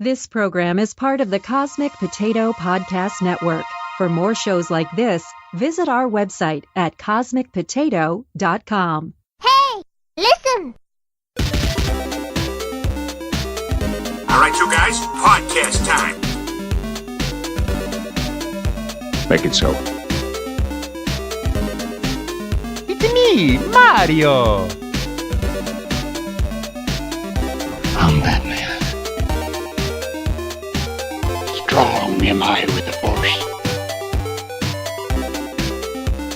This program is part of the Cosmic Potato Podcast Network. For more shows like this, visit our website at cosmicpotato.com. Hey, listen! All right, you guys, podcast time. Make it so. It's me, Mario! I'm Batman. Strong am I with the Force.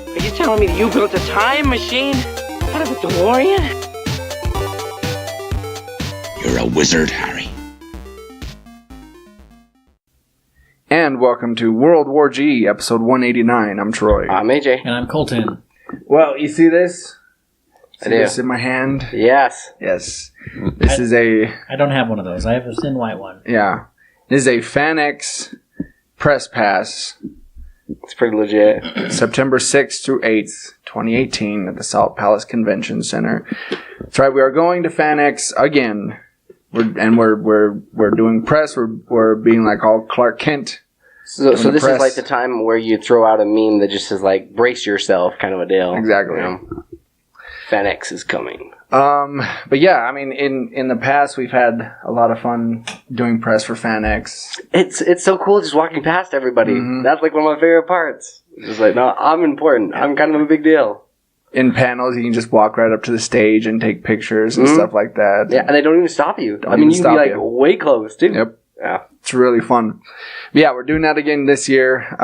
Are you telling me that you built a time machine out of a DeLorean? You're a wizard, Harry. And welcome to World War G, episode 189. I'm Troy. I'm AJ. And I'm Colton. Well, you see this? I do. This in my hand? Yes. Yes. This is a... I don't have one of those. I have a thin white one. Yeah. This is a FanX press pass. It's pretty legit. September 6th through 8th, 2018 at the Salt Palace Convention Center. That's right, we are going to FanX again. We're doing press. We're being like all Clark Kent. So this press. is like the time where you throw out a meme that just says like, brace yourself kind of a deal. Exactly. You know? FanX is coming. But yeah, I mean, in the past we've had a lot of fun doing press for FanX. It's so cool just walking past everybody. Mm-hmm. That's like one of my favorite parts. It's just like, no, I'm important. I'm kind of a big deal. In panels, you can just walk right up to the stage and take pictures and stuff like that. Yeah, and they don't even stop you. Don't I mean, even you can be stop like you. way close too. Yep. Yeah. It's really fun. But yeah, we're doing that again this year.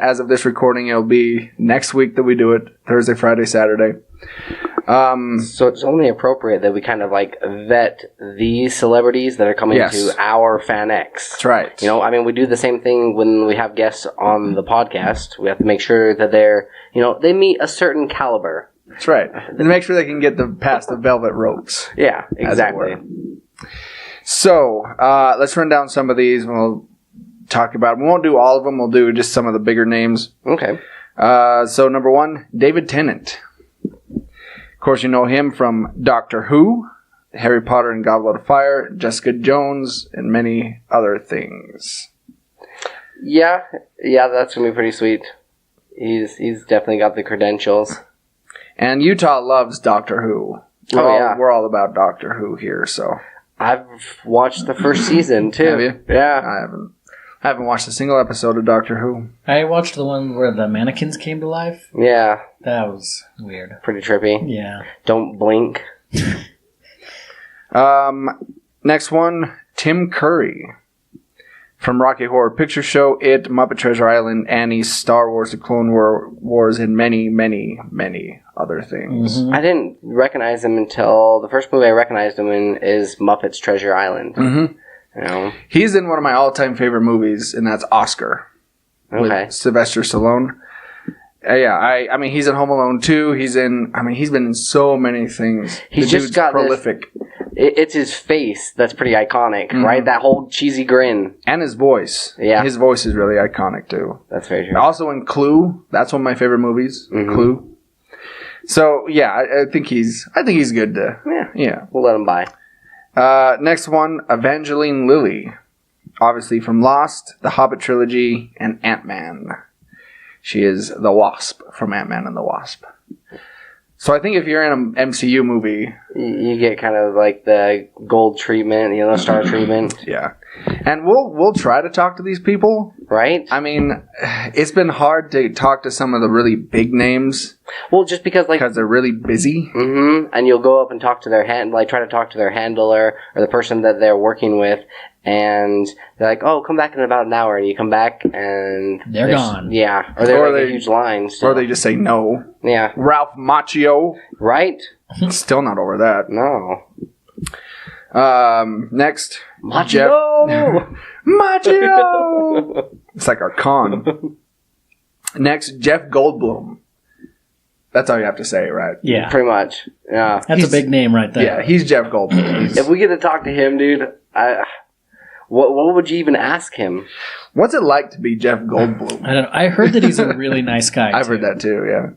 As of this recording, it'll be next week that we do it. Thursday, Friday, Saturday. So it's only appropriate that we kind of like vet these celebrities that are coming Yes. to our FanX. That's right. You know, I mean, we do the same thing when we have guests on the podcast. We have to make sure that they're, you know, they meet a certain caliber. That's right. And make sure they can get past the velvet ropes. Yeah, exactly. So, let's run down some of these and we'll talk about them. We won't do all of them. We'll do just some of the bigger names. Okay. So, number one, David Tennant. Of course, you know him from Doctor Who, Harry Potter and Goblet of Fire, Jessica Jones, and many other things. Yeah, that's gonna be pretty sweet. He's definitely got the credentials. And Utah loves Doctor Who. We're all about Doctor Who here, so. I've watched the first season too. Have you? Yeah. I haven't watched a single episode of Doctor Who. I watched the one where the mannequins came to life. Yeah. That was weird. Pretty trippy. Yeah. Don't blink. Next one, Tim Curry. From Rocky Horror Picture Show, It, Muppet Treasure Island, Annie, Star Wars, The Clone Wars, and many, many, many other things. Mm-hmm. I didn't recognize him until the first movie I recognized him in is Muppets Treasure Island. Mm-hmm. You know? He's in one of my all-time favorite movies, and that's Oscar. Okay. With Sylvester Stallone. I mean, he's in Home Alone 2. He's been in so many things. He's the just dude's got prolific. It's his face that's pretty iconic, right? That whole cheesy grin. And his voice. Yeah. His voice is really iconic, too. That's very true. Also in Clue. That's one of my favorite movies. Mm-hmm. Clue. So, yeah, I think he's good to... Yeah. We'll let him by. Next one, Evangeline Lilly. Obviously from Lost, The Hobbit Trilogy, and Ant-Man. She is the Wasp from Ant-Man and the Wasp. So I think if you're in an MCU movie... You get kind of like the gold treatment, you know, star treatment. Yeah. And we'll try to talk to these people. Right? I mean, it's been hard to talk to some of the really big names. Well, just because they're really busy. Mm-hmm. And you'll go up and talk to their try to talk to their handler or the person that they're working with, and they're like, "Oh, come back in about an hour." And you come back and they're gone. Yeah, or they're like a huge line. Still. Or they just say no. Yeah, Ralph Macchio. right? Still not over that. No. Next, Macchio! Macchio! It's like our con. Next, Jeff Goldblum. That's all you have to say, right? Yeah. Pretty much. Yeah. That's a big name right there. Yeah, he's Jeff Goldblum. If we get to talk to him, dude, what would you even ask him? What's it like to be Jeff Goldblum? I don't know. I heard that he's a really nice guy. I've heard that too, yeah.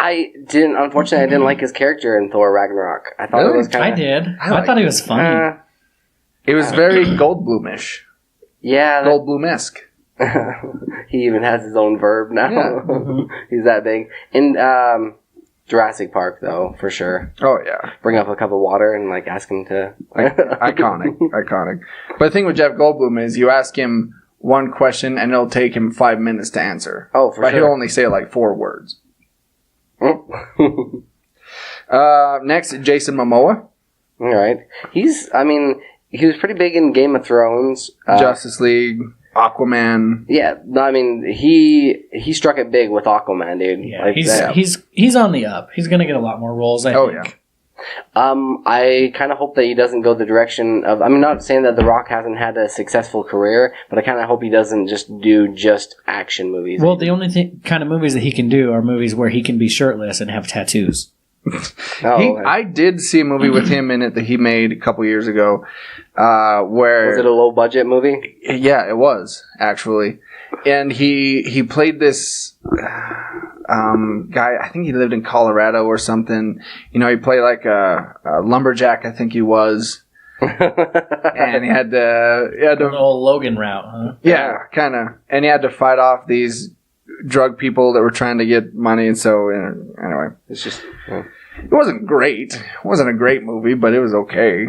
Unfortunately, I didn't like his character in Thor Ragnarok. I thought it was kind of... I did. I I thought he was funny. It was very Goldblum-ish. Yeah. Goldblum-esque. He even has his own verb now. Yeah. He's that big. In Jurassic Park, though, for sure. Oh, yeah. Bring up a cup of water and, like, ask him to... Iconic. But the thing with Jeff Goldblum is you ask him one question and it'll take him 5 minutes to answer. Oh, for but sure. he'll only say, like, 4 words. Next, Jason Momoa. All right. He was pretty big in Game of Thrones. Justice League, Aquaman. Yeah, no, I mean, he struck it big with Aquaman, dude. Yeah, Like, he's on the up. He's going to get a lot more roles, I think. Yeah. I kind of hope that he doesn't go the direction of... I'm not saying that The Rock hasn't had a successful career, but I kind of hope he doesn't just do action movies. Well, the only kind of movies that he can do are movies where he can be shirtless and have tattoos. I did see a movie with him in it that he made a couple years ago, where... Was it a low-budget movie? Yeah, it was, actually. And he played this guy, I think he lived in Colorado or something. You know, he played like a lumberjack, I think he was. And he had to... The old Logan route, huh? Yeah, kind of. And he had to fight off these drug people that were trying to get money, and so, anyway. It's just... It wasn't great. It wasn't a great movie, but it was okay.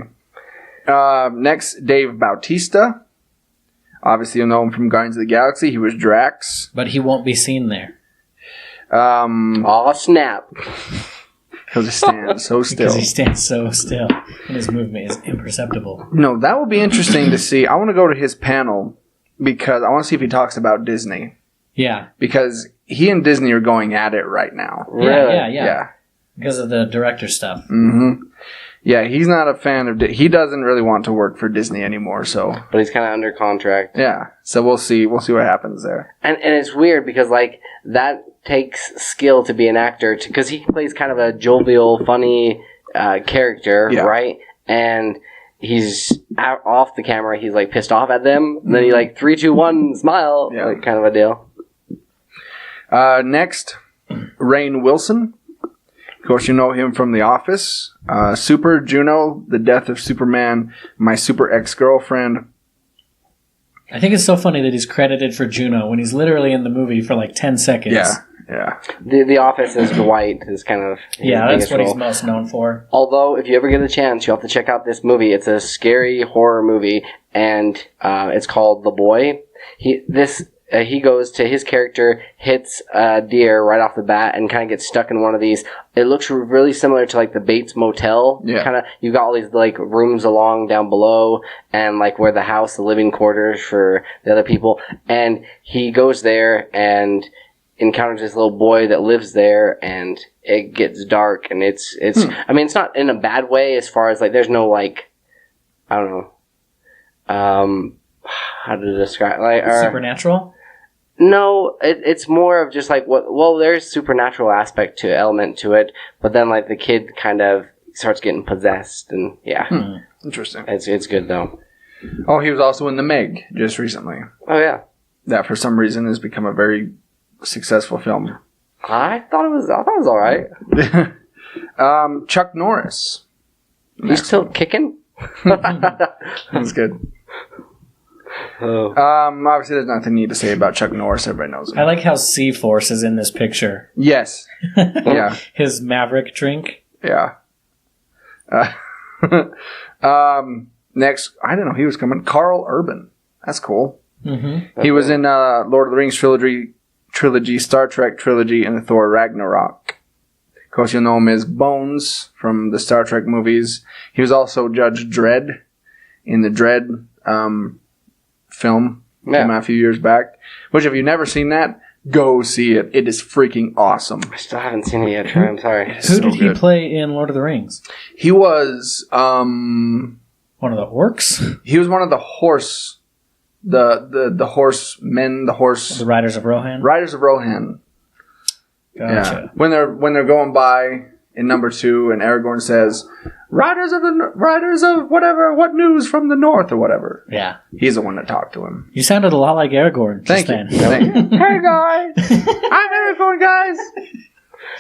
Next, Dave Bautista. Obviously, you'll know him from Guardians of the Galaxy. He was Drax. But he won't be seen there. Aw, snap. He'll just stand so still. Because he stands so still, and his movement is imperceptible. No, that will be interesting to see. I want to go to his panel because I want to see if he talks about Disney. Yeah. Because he and Disney are going at it right now. Really? Yeah. Because of the director stuff. Mm-hmm. Yeah, he's not a fan of... He doesn't really want to work for Disney anymore, so... But he's kind of under contract. Yeah, so we'll see. We'll see what happens there. And it's weird because, like, that takes skill to be an actor. Because he plays kind of a jovial, funny character, right? And he's off the camera. He's, like, pissed off at them. And then he, like, 3, 2, 1, smile. Yeah. Like, kind of a deal. Next, Rainn Wilson. Of course, you know him from The Office. Super, Juno, The Death of Superman, My Super Ex-Girlfriend. I think it's so funny that he's credited for Juno when he's literally in the movie for like 10 seconds. Yeah. The Office is Dwight is kind of his that's what role. he's most known for. Although, if you ever get a chance, you'll have to check out this movie. It's a scary horror movie, and it's called The Boy. He goes to his character, hits a deer right off the bat, and kind of gets stuck in one of these. It looks really similar to like the Bates Motel. Yeah. Kind of, you got all these like rooms along down below, and like where the living quarters for the other people. And he goes there and encounters this little boy that lives there, and it gets dark, and it's. I mean, it's not in a bad way as far as like there's no like, I don't know, how to describe like Supernatural. No, it's more of just like there's supernatural element to it, but then like the kid kind of starts getting possessed, and Interesting. It's good though. Oh, he was also in The Meg just recently. Oh yeah, That for some reason has become a very successful film. I thought it was all right. Chuck Norris. He's still kicking. That's good. Oh. Obviously, there's nothing you need to say about Chuck Norris. Everybody knows him. I like how C-Force is in this picture. Yes. Yeah. His Maverick drink. Yeah. Next, I don't know. He was coming. Carl Urban. That's cool. Mm-hmm. He was in Lord of the Rings trilogy, Star Trek trilogy, and Thor Ragnarok. Of course, you'll know him as Bones from the Star Trek movies. He was also Judge Dredd in the Dredd film from a few years back. Which, if you've never seen that, go see it. It is freaking awesome. I still haven't seen it yet, Troy. I'm sorry. Who did he play in Lord of the Rings? He was one of the orcs? He was one of the horse the horsemen, the Riders of Rohan? Riders of Rohan. Gotcha. Yeah. When they're going by in number 2 and Aragorn says, Riders of whatever, what news from the north or whatever. Yeah. He's the one that talked to him. You sounded a lot like Aragorn. Thank you. Hey guys! I'm Aragorn, guys!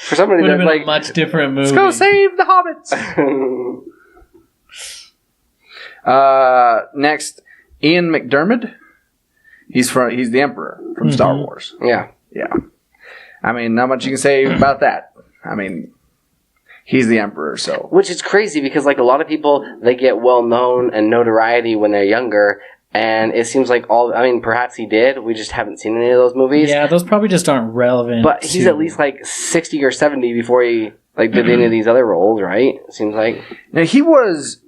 For somebody Would have that been like a much different movie. Let's go save the hobbits! Next, Ian McDiarmid. He's the Emperor from Star Wars. Yeah. Yeah. I mean, not much you can say about that. I mean, he's the Emperor, so. Which is crazy because, like, a lot of people, they get well known and notoriety when they're younger, and it seems like perhaps he did. We just haven't seen any of those movies. Yeah, those probably just aren't relevant. But he's at least, like, 60 or 70 before he, like, did any of these other roles, right? It seems like. Now, he was,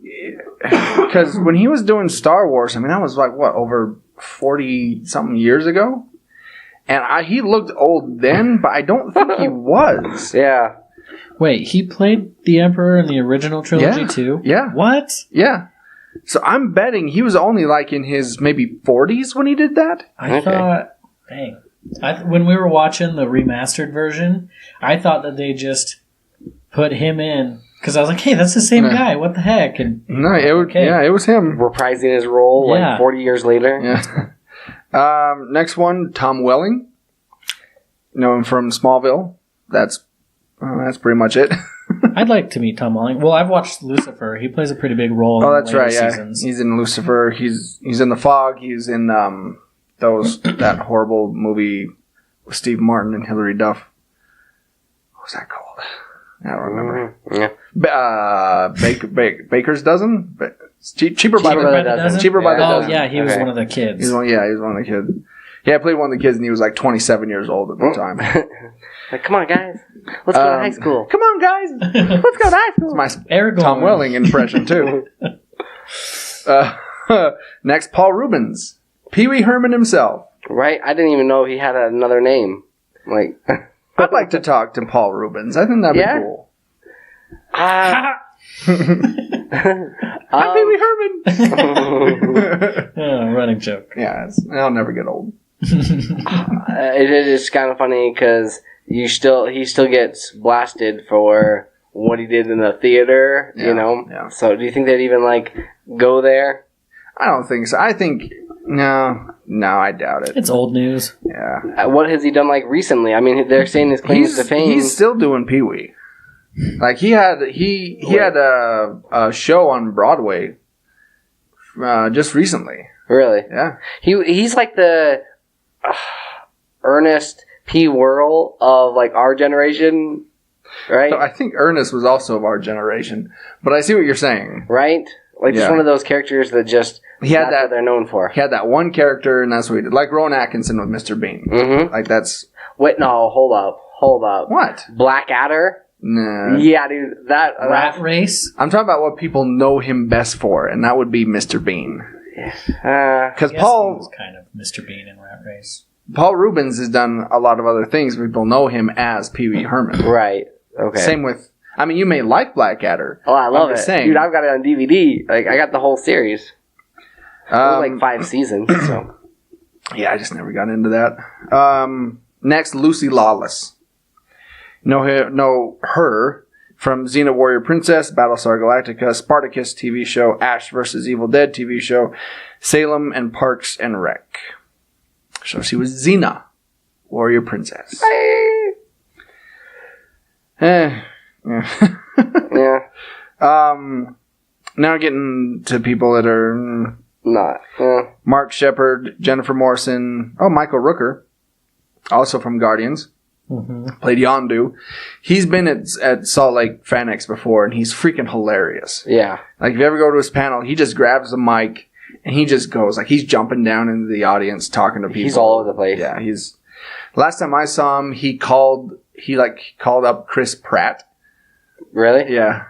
because when he was doing Star Wars, I mean, that was, like, what, over 40-something years ago? And he looked old then, but I don't think he was. Yeah. Wait, he played the Emperor in the original trilogy too? Yeah. What? Yeah. So I'm betting he was only like in his maybe 40s when he did that. I thought, dang. When we were watching the remastered version, I thought that they just put him in, because I was like, hey, that's the same guy. What the heck? And no, it was him. Reprising his role like 40 years later. Yeah. Next one, Tom Welling. You know him from Smallville. That's pretty much it. I'd like to meet Tom Welling. Well, I've watched Lucifer. He plays a pretty big role. Oh, in that's the right. later Yeah, seasons. he's in Lucifer. He's in The Fog. He's in that horrible movie with Steve Martin and Hilary Duff. What was that called? I don't remember. Yeah. Baker's Dozen. Cheaper by the dozen. Cheaper by the dozen. Oh yeah, he was one of the kids. He was one of the kids. Yeah, I played one of the kids, and he was like 27 years old at the time. Like, come on, guys. Let's go to high school. Come on, guys. Let's go to high school. It's my Aragorn. Tom Welling impression, too. Next, Paul Rubens. Pee Wee Herman himself. Right? I didn't even know he had another name. Like, I'd like to talk to Paul Rubens. I think that'd be cool. I'm Pee Wee Herman. Running joke. Yeah, I'll never get old. It is kind of funny because he still gets blasted for what he did in the theater, you know? Yeah. So do you think they'd even, like, go there? I don't think so. I think, no, I doubt it. It's old news. Yeah. What has he done, like, recently? I mean, they're saying his claims to fame. He's still doing Pee Wee. Like, he had a show on Broadway just recently. Really? Yeah. He's like the Ernest P. Worrell of, like, our generation, right? So I think Ernest was also of our generation, but I see what you're saying. Right? Like, just one of those characters that just, that's what they're known for. He had that one character, and that's what he did. Like Rowan Atkinson with Mr. Bean. Mm-hmm. Like, that's... Wait, no, hold up. What? Blackadder? Nah. Yeah, dude, Rat Race? I'm talking about what people know him best for, and that would be Mr. Bean. Because He Paul... was kind of Mr. Bean in Rat Race. Paul Rubens has done a lot of other things. People know him as Pee Wee Herman. Right. Okay. Same with... I mean, you may like Blackadder. Oh, I love it. Saying. Dude, I've got it on DVD. Like, I got the whole series. It was like 5 seasons, so... Yeah, I just never got into that. Next, Lucy Lawless. Know her from Xena Warrior Princess, Battlestar Galactica, Spartacus TV show, Ash vs. Evil Dead TV show, Salem, and Parks and Rec. So she was Xena, Warrior Princess. Yeah. Now getting to people that are... Not. Mark Shepard, Jennifer Morrison, Michael Rooker, also from Guardians, played Yondu. He's been at Salt Lake Fan X before, and he's freaking hilarious. Yeah. Like, if you ever go to his panel, he just grabs the mic, and he just goes, like, he's jumping down into the audience, talking to people. He's all over the place. Yeah, last time I saw him, he called up Chris Pratt. Really? Yeah.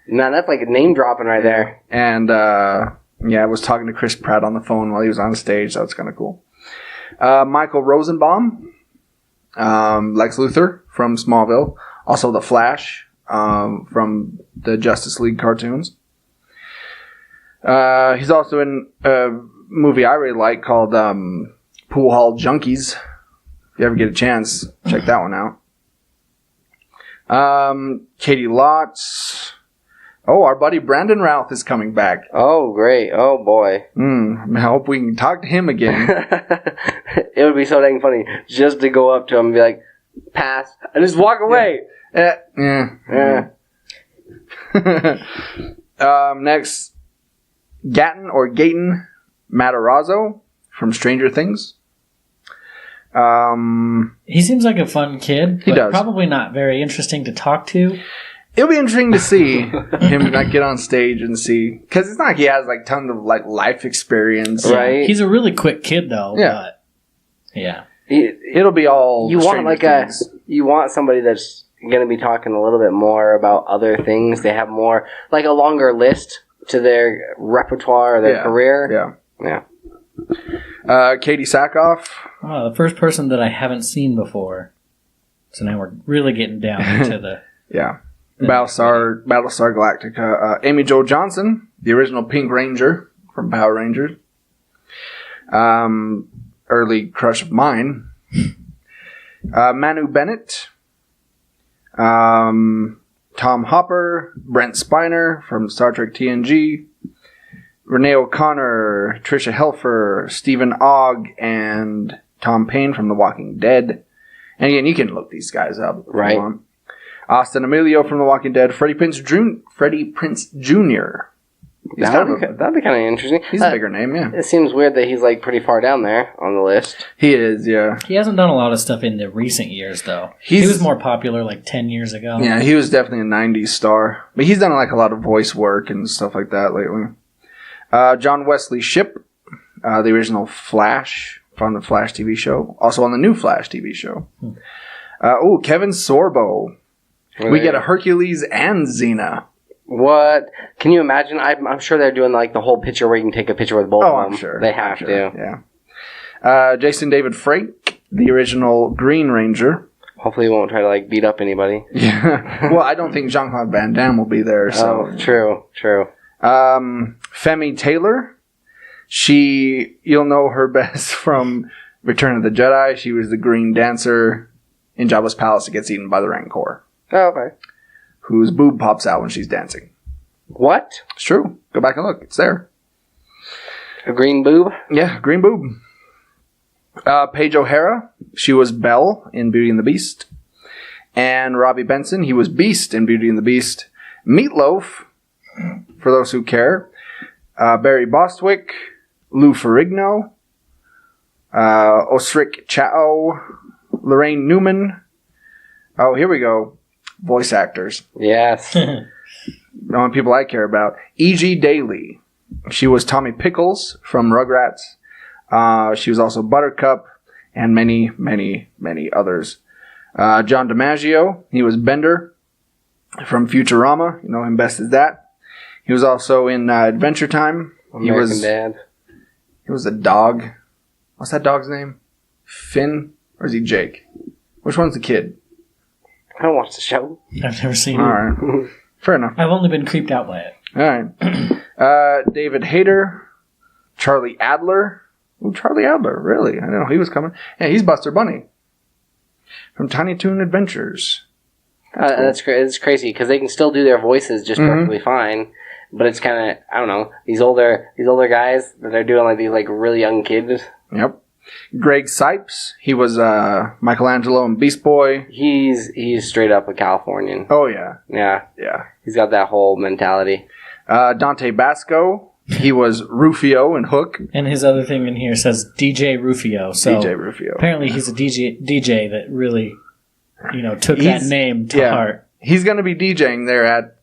Man, that's like a name dropping right there. And, I was talking to Chris Pratt on the phone while he was on stage. So that's kind of cool. Michael Rosenbaum, Lex Luthor from Smallville. Also The Flash from the Justice League cartoons. He's also in a movie I really like called Pool Hall Junkies. If you ever get a chance, check that one out. Katie Lotz. Oh, our buddy Brandon Routh is coming back. Oh, great. Oh, boy. I hope we can talk to him again. It would be so dang funny just to go up to him and be like, pass, and just walk away. Yeah. Next, Gatton or Gaten Matarazzo from Stranger Things. He seems like a fun kid, He but does. probably not very interesting to talk to. It'll be interesting to see him like get on stage and see, because it's not like he has like tons of like life experience, Right. He's a really quick kid, though. Yeah. But yeah. It'll be all You want Stranger like Things. you want somebody that's going to be talking a little bit more about other things. They have more, like a longer list to their repertoire or their career. Yeah. Yeah. Katie Sackhoff. Oh, the first person that I haven't seen before. So now we're really getting down into the... Yeah. Battlestar Galactica. Amy Jo Johnson, the original Pink Ranger from Power Rangers. Early crush of mine. Manu Bennett. Tom Hopper. Brent Spiner from Star Trek TNG. Renee O'Connor. Trisha Helfer. Stephen Ogg. And Tom Payne from The Walking Dead. And again, you can look these guys up. If Right. you want. Austin Emilio from The Walking Dead. Freddie Prinze Jr. That'd be kind of interesting. He's a bigger name, yeah. It seems weird that he's like pretty far down there on the list. He is, yeah. He hasn't done a lot of stuff in the recent years, though. He was more popular like 10 years ago. Yeah, he was definitely a 90s star. But he's done like a lot of voice work and stuff like that lately. John Wesley Shipp, the original Flash from the Flash TV show. Also on the new Flash TV show. Kevin Sorbo. We get a Hercules and Xena. What? Can you imagine? I'm sure they're doing like the whole picture where you can take a picture with both of them. I'm sure. They have to. Yeah. Jason David Frank, the original Green Ranger. Hopefully he won't try to like beat up anybody. Yeah. Well, I don't think Jean-Claude Van Damme will be there. So. Oh, true. Femi Taylor. You'll know her best from Return of the Jedi. She was the Green Dancer in Jabba's palace that gets eaten by the Rancor. Oh, okay. Whose boob pops out when she's dancing. What? It's true. Go back and look. It's there. A green boob? Yeah, green boob. Paige O'Hara. She was Belle in Beauty and the Beast. And Robbie Benson. He was Beast in Beauty and the Beast. Meatloaf, for those who care. Barry Bostwick. Lou Ferrigno. Osric Chao. Lorraine Newman. Oh, here we go. Voice actors. Yes. The only people I care about. E.G. Daily. She was Tommy Pickles from Rugrats. She was also Buttercup and many, many, many others. John DiMaggio. He was Bender from Futurama. You know him best as that. He was also in Adventure Time. American Dad. He was a dog. What's that dog's name? Finn? Or is he Jake? Which one's the kid? I don't watch the show. I've never seen All it. right. Fair enough. I've only been creeped out by it. All right. David Hayter. Charlie Adler. Ooh, Charlie Adler. Really? I didn't know he was coming. Yeah, he's Buster Bunny. From Tiny Toon Adventures. That's it's crazy because they can still do their voices just perfectly fine. But it's kind of, I don't know, these older guys that are doing like these like really young kids. Yep. Greg Sipes. He was Michelangelo in Beast Boy. He's straight up a Californian. Oh, yeah. Yeah. He's got that whole mentality. Dante Basco. He was Rufio in Hook. And his other thing in here says DJ Rufio. So DJ Rufio. apparently he's a DJ that really, took that name to heart. He's going to be DJing there at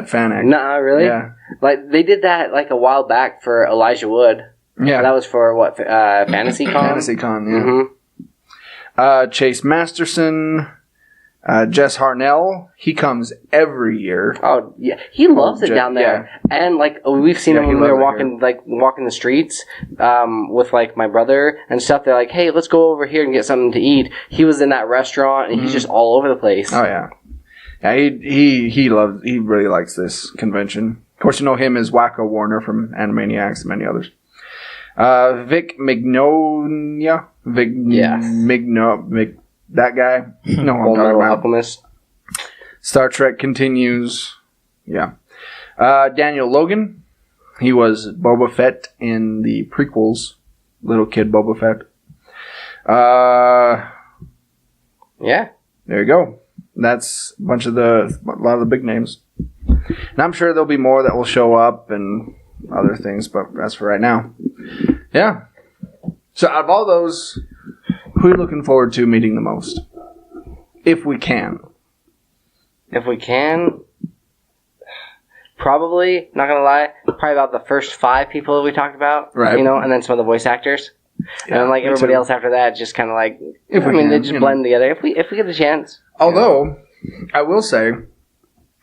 Fanac. Nah, really? Yeah. Like, they did that like a while back for Elijah Wood. Yeah. That was for what? Fantasy Con? Fantasy Con, yeah. Chase Masterson. Jess Harnell. He comes every year. Oh, yeah. He loves it down there. Yeah. And, like, we've seen him when we were walking the streets with, like, my brother and stuff. They're like, hey, let's go over here and get something to eat. He was in that restaurant, and he's just all over the place. Oh, yeah. Yeah, he really likes this convention. Of course, you know him as Wacko Warner from Animaniacs and many others. Vic Mignonia. That guy. No, I'm talking about. Alchemist. Star Trek continues. Yeah. Daniel Logan. He was Boba Fett in the prequels. Little kid Boba Fett. Yeah. There you go. That's a lot of the big names. And I'm sure there'll be more that will show up and other things, but that's for right now. Yeah. So out of all those, who are you looking forward to meeting the most? If we can. If we can, probably, not gonna lie, probably about the first 5 people that we talked about. Right. You know, and then some of the voice actors. Yeah, and like me everybody too. else after that, just kind of like, If we I mean, they can, just you blend together. If we get the chance. Although, I will say,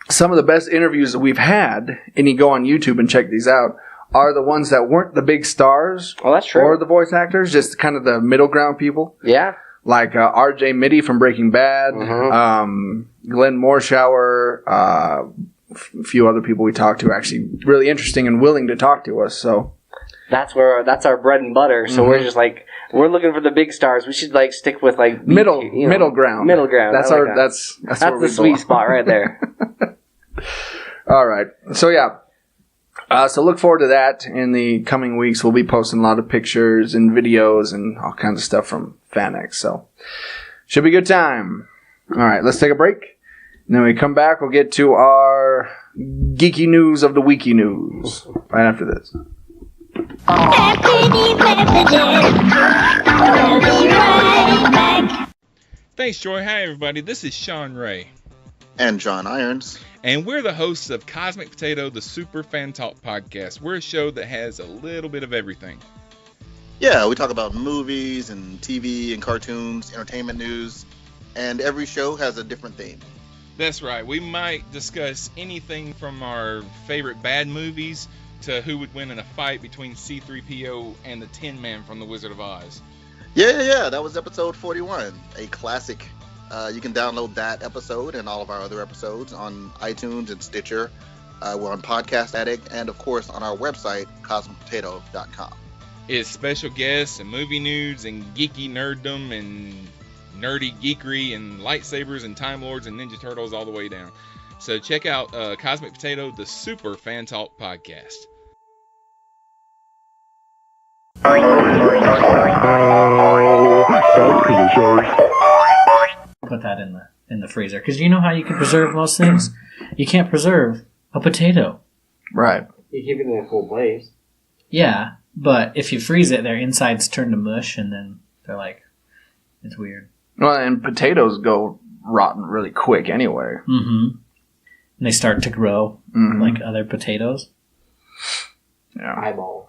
some of the best interviews that we've had, and you go on YouTube and check these out, are the ones that weren't the big stars. Oh, that's true. Or the voice actors, just kind of the middle ground people. Yeah. Like R.J. Mitty from Breaking Bad, Glenn Morshower, a few other people we talked to, actually really interesting and willing to talk to us. So that's our bread and butter. So we're just like, we're looking for the big stars. We should like stick with like middle ground. Middle ground. That's like our that. that's the where we sweet belong. spot right there. All right. So yeah. So look forward to that in the coming weeks. We'll be posting a lot of pictures and videos and all kinds of stuff from FanX. So should be a good time. All right, let's take a break. And then when we come back, we'll get to our geeky news of the weeky news right after this. After these messages, we'll be right back. Thanks, Joy. Hi, everybody. This is Sean Ray. And John Irons. And we're the hosts of Cosmic Potato, the Super Fan Talk podcast. We're a show that has a little bit of everything. Yeah, we talk about movies and TV and cartoons, entertainment news, and every show has a different theme. That's right. We might discuss anything from our favorite bad movies to who would win in a fight between C-3PO and the Tin Man from The Wizard of Oz. Yeah, that was episode 41, a classic. You can download that episode and all of our other episodes on iTunes and Stitcher. We're on Podcast Addict and, of course, on our website, cosmicpotato.com. It's special guests and movie news and geeky nerddom and nerdy geekery and lightsabers and Time Lords and Ninja Turtles all the way down. So check out Cosmic Potato, the Super Fan Talk podcast. Put that in the freezer, because you know how you can preserve most things. You can't preserve a potato. Right. You keep it in a cool place. Yeah, but if you freeze it, their insides turn to mush, and then they're like, it's weird. Well, and potatoes go rotten really quick anyway. Mm-hmm. And they start to grow like other potatoes. Yeah. Eyeballs.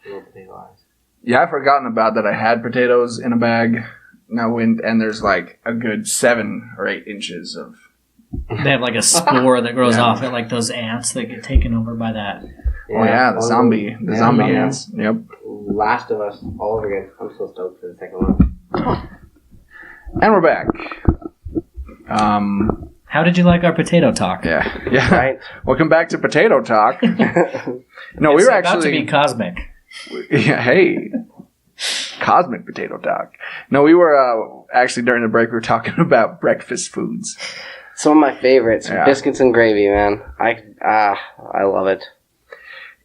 Little potato eyes. Yeah, I've forgotten about that. I had potatoes in a bag. Now, and there's like a good 7 or 8 inches of. They have like a spore that grows off it, like those ants that get taken over by that. The zombie ants. Yep. Last of Us all over again. I'm so stoked for the second one. And we're back. How did you like our potato talk? Yeah. Right. Welcome back to Potato Talk. No, we It's were about to actually. be cosmic. Yeah, hey. Cosmic Potato Talk. No, we were actually during the break. We were talking about breakfast foods. Some of my favorites, Yeah. biscuits and gravy, man. I love it.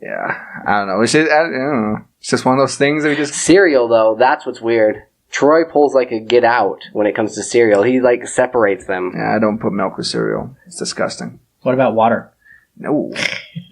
Yeah, I don't know. It's just, I don't know. It's just one of those things that we just. Cereal, though, that's what's weird. Troy pulls like a get out when it comes to cereal. He like separates them. Yeah, I don't put milk with cereal. It's disgusting. What about water? No.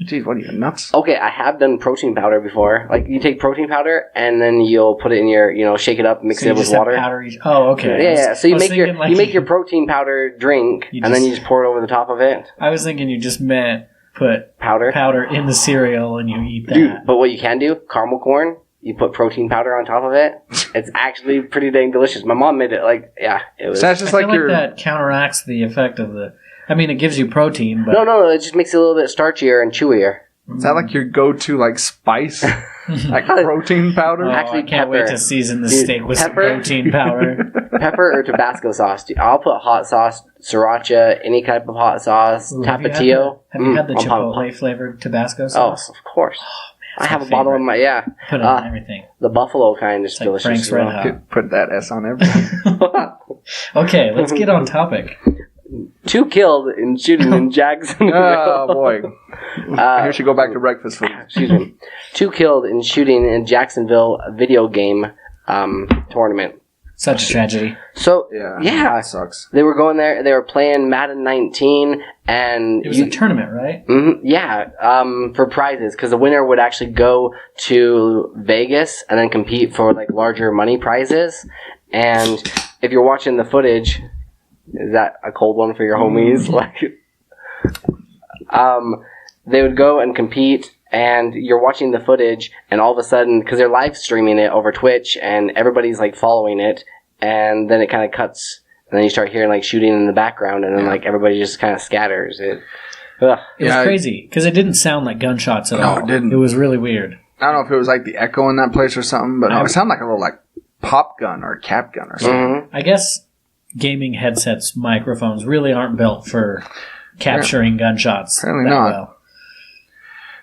Jeez, what are you, nuts? Okay, I have done protein powder before. Like, you take protein powder, and then you'll put it in your, shake it up, mix So it you with just have water. powder oh, okay. Yeah. So I you was make your thinking, like, you make your protein powder drink, You and then just- you just pour it over the top of it. I was thinking you just meant put Powder. in the cereal and you eat that. Dude, but what you can do, caramel corn, you put protein powder on top of it. It's actually pretty dang delicious. My mom made it it was. So that's just I feel like your. that counteracts the effect of the. I mean, it gives you protein, but No, it just makes it a little bit starchier and chewier. Is that like your go-to like spice, like protein powder? Oh, Actually, I can't wait pepper. to season the Dude, steak with some pepper? protein powder. Pepper or Tabasco sauce. Dude, I'll put hot sauce, sriracha, any type of hot sauce, Ooh, tapatio. Have you had the on top of- Chipotle flavored Tabasco Oh, sauce? of course. I have my a bottle favorite. in my Put it on everything. The buffalo kind is It's like delicious. Frank's as well. Red Hot. Put that S on everything. Okay, let's get on topic. 2 killed in shooting in Jacksonville. Oh boy. I should go back to breakfast food. Excuse me. 2 killed in shooting in Jacksonville video game tournament. Such a tragedy. So, Yeah, yeah. it sucks. They were going there, they were playing Madden 19, and... It was a tournament, right? For prizes, because the winner would actually go to Vegas and then compete for, like, larger money prizes. And if you're watching the footage... Is that a cold one for your homies? They would go and compete, and you're watching the footage, and all of a sudden, because they're live streaming it over Twitch, and everybody's like following it, and then it kind of cuts, and then you start hearing like shooting in the background, and then like everybody just kind of scatters. It was crazy because it didn't sound like gunshots at all. No, it didn't. It was really weird. I don't know if it was like the echo in that place or something, but no, it sounded like a little like pop gun or cap gun or something. I guess gaming headsets microphones really aren't built for capturing gunshots. Apparently that not. well.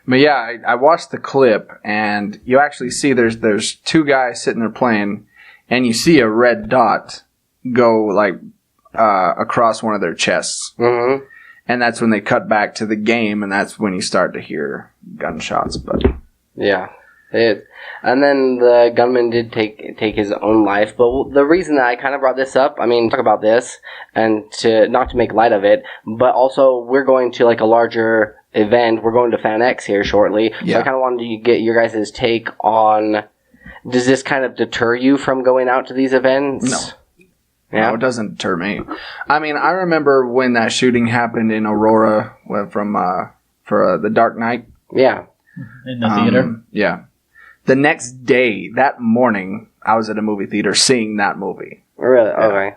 But yeah, I watched the clip, and you actually see there's two guys sitting there playing, and you see a red dot go like across one of their chests, and that's when they cut back to the game, and that's when you start to hear gunshots. But and then the gunman did take his own life. But the reason that I kind of brought this up, I mean, talk about this, and not to make light of it, but also we're going to like a larger event. We're going to FanX here shortly. So I kind of wanted to get your guys' take on, does this kind of deter you from going out to these events? No. Yeah? No, it doesn't deter me. I mean, I remember when that shooting happened in Aurora for The Dark Knight. Yeah. In the theater? Yeah. The next day, that morning, I was at a movie theater seeing that movie. Really? Yeah. Okay.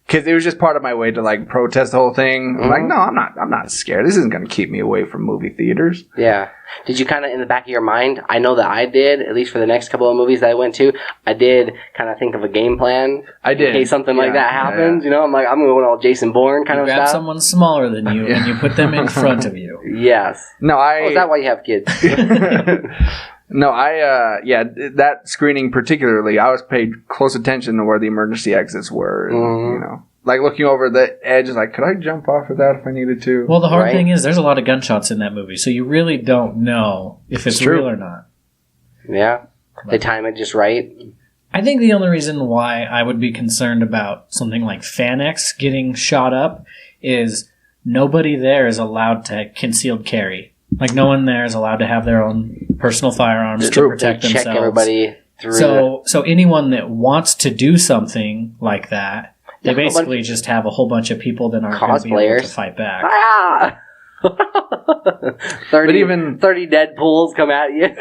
Because it was just part of my way to like protest the whole thing. I'm like, no, I'm not scared. This isn't going to keep me away from movie theaters. Yeah. Did you kind of, in the back of your mind, I know that I did, at least for the next couple of movies that I went to, I did kind of think of a game plan. I did. In case something like that happens, you know? I'm like, I'm going all Jason Bourne kind of grab stuff. someone smaller than you and you put them in front of you. Yes. No, is that why you have kids? No, that screening particularly, I was paid close attention to where the emergency exits were. And, you know, like looking over the edge, like, could I jump off of that if I needed to? Well, the hard thing is there's a lot of gunshots in that movie, so you really don't know if it's real or not. Yeah. They time it just right. I think the only reason why I would be concerned about something like FanX getting shot up is nobody there is allowed to concealed carry. Like, no one there is allowed to have their own personal firearms to protect They themselves. check everybody through. So anyone that wants to do something like that, they basically just have a whole bunch of people that aren't going to be able to fight back. Ah! 30 Deadpools come at you.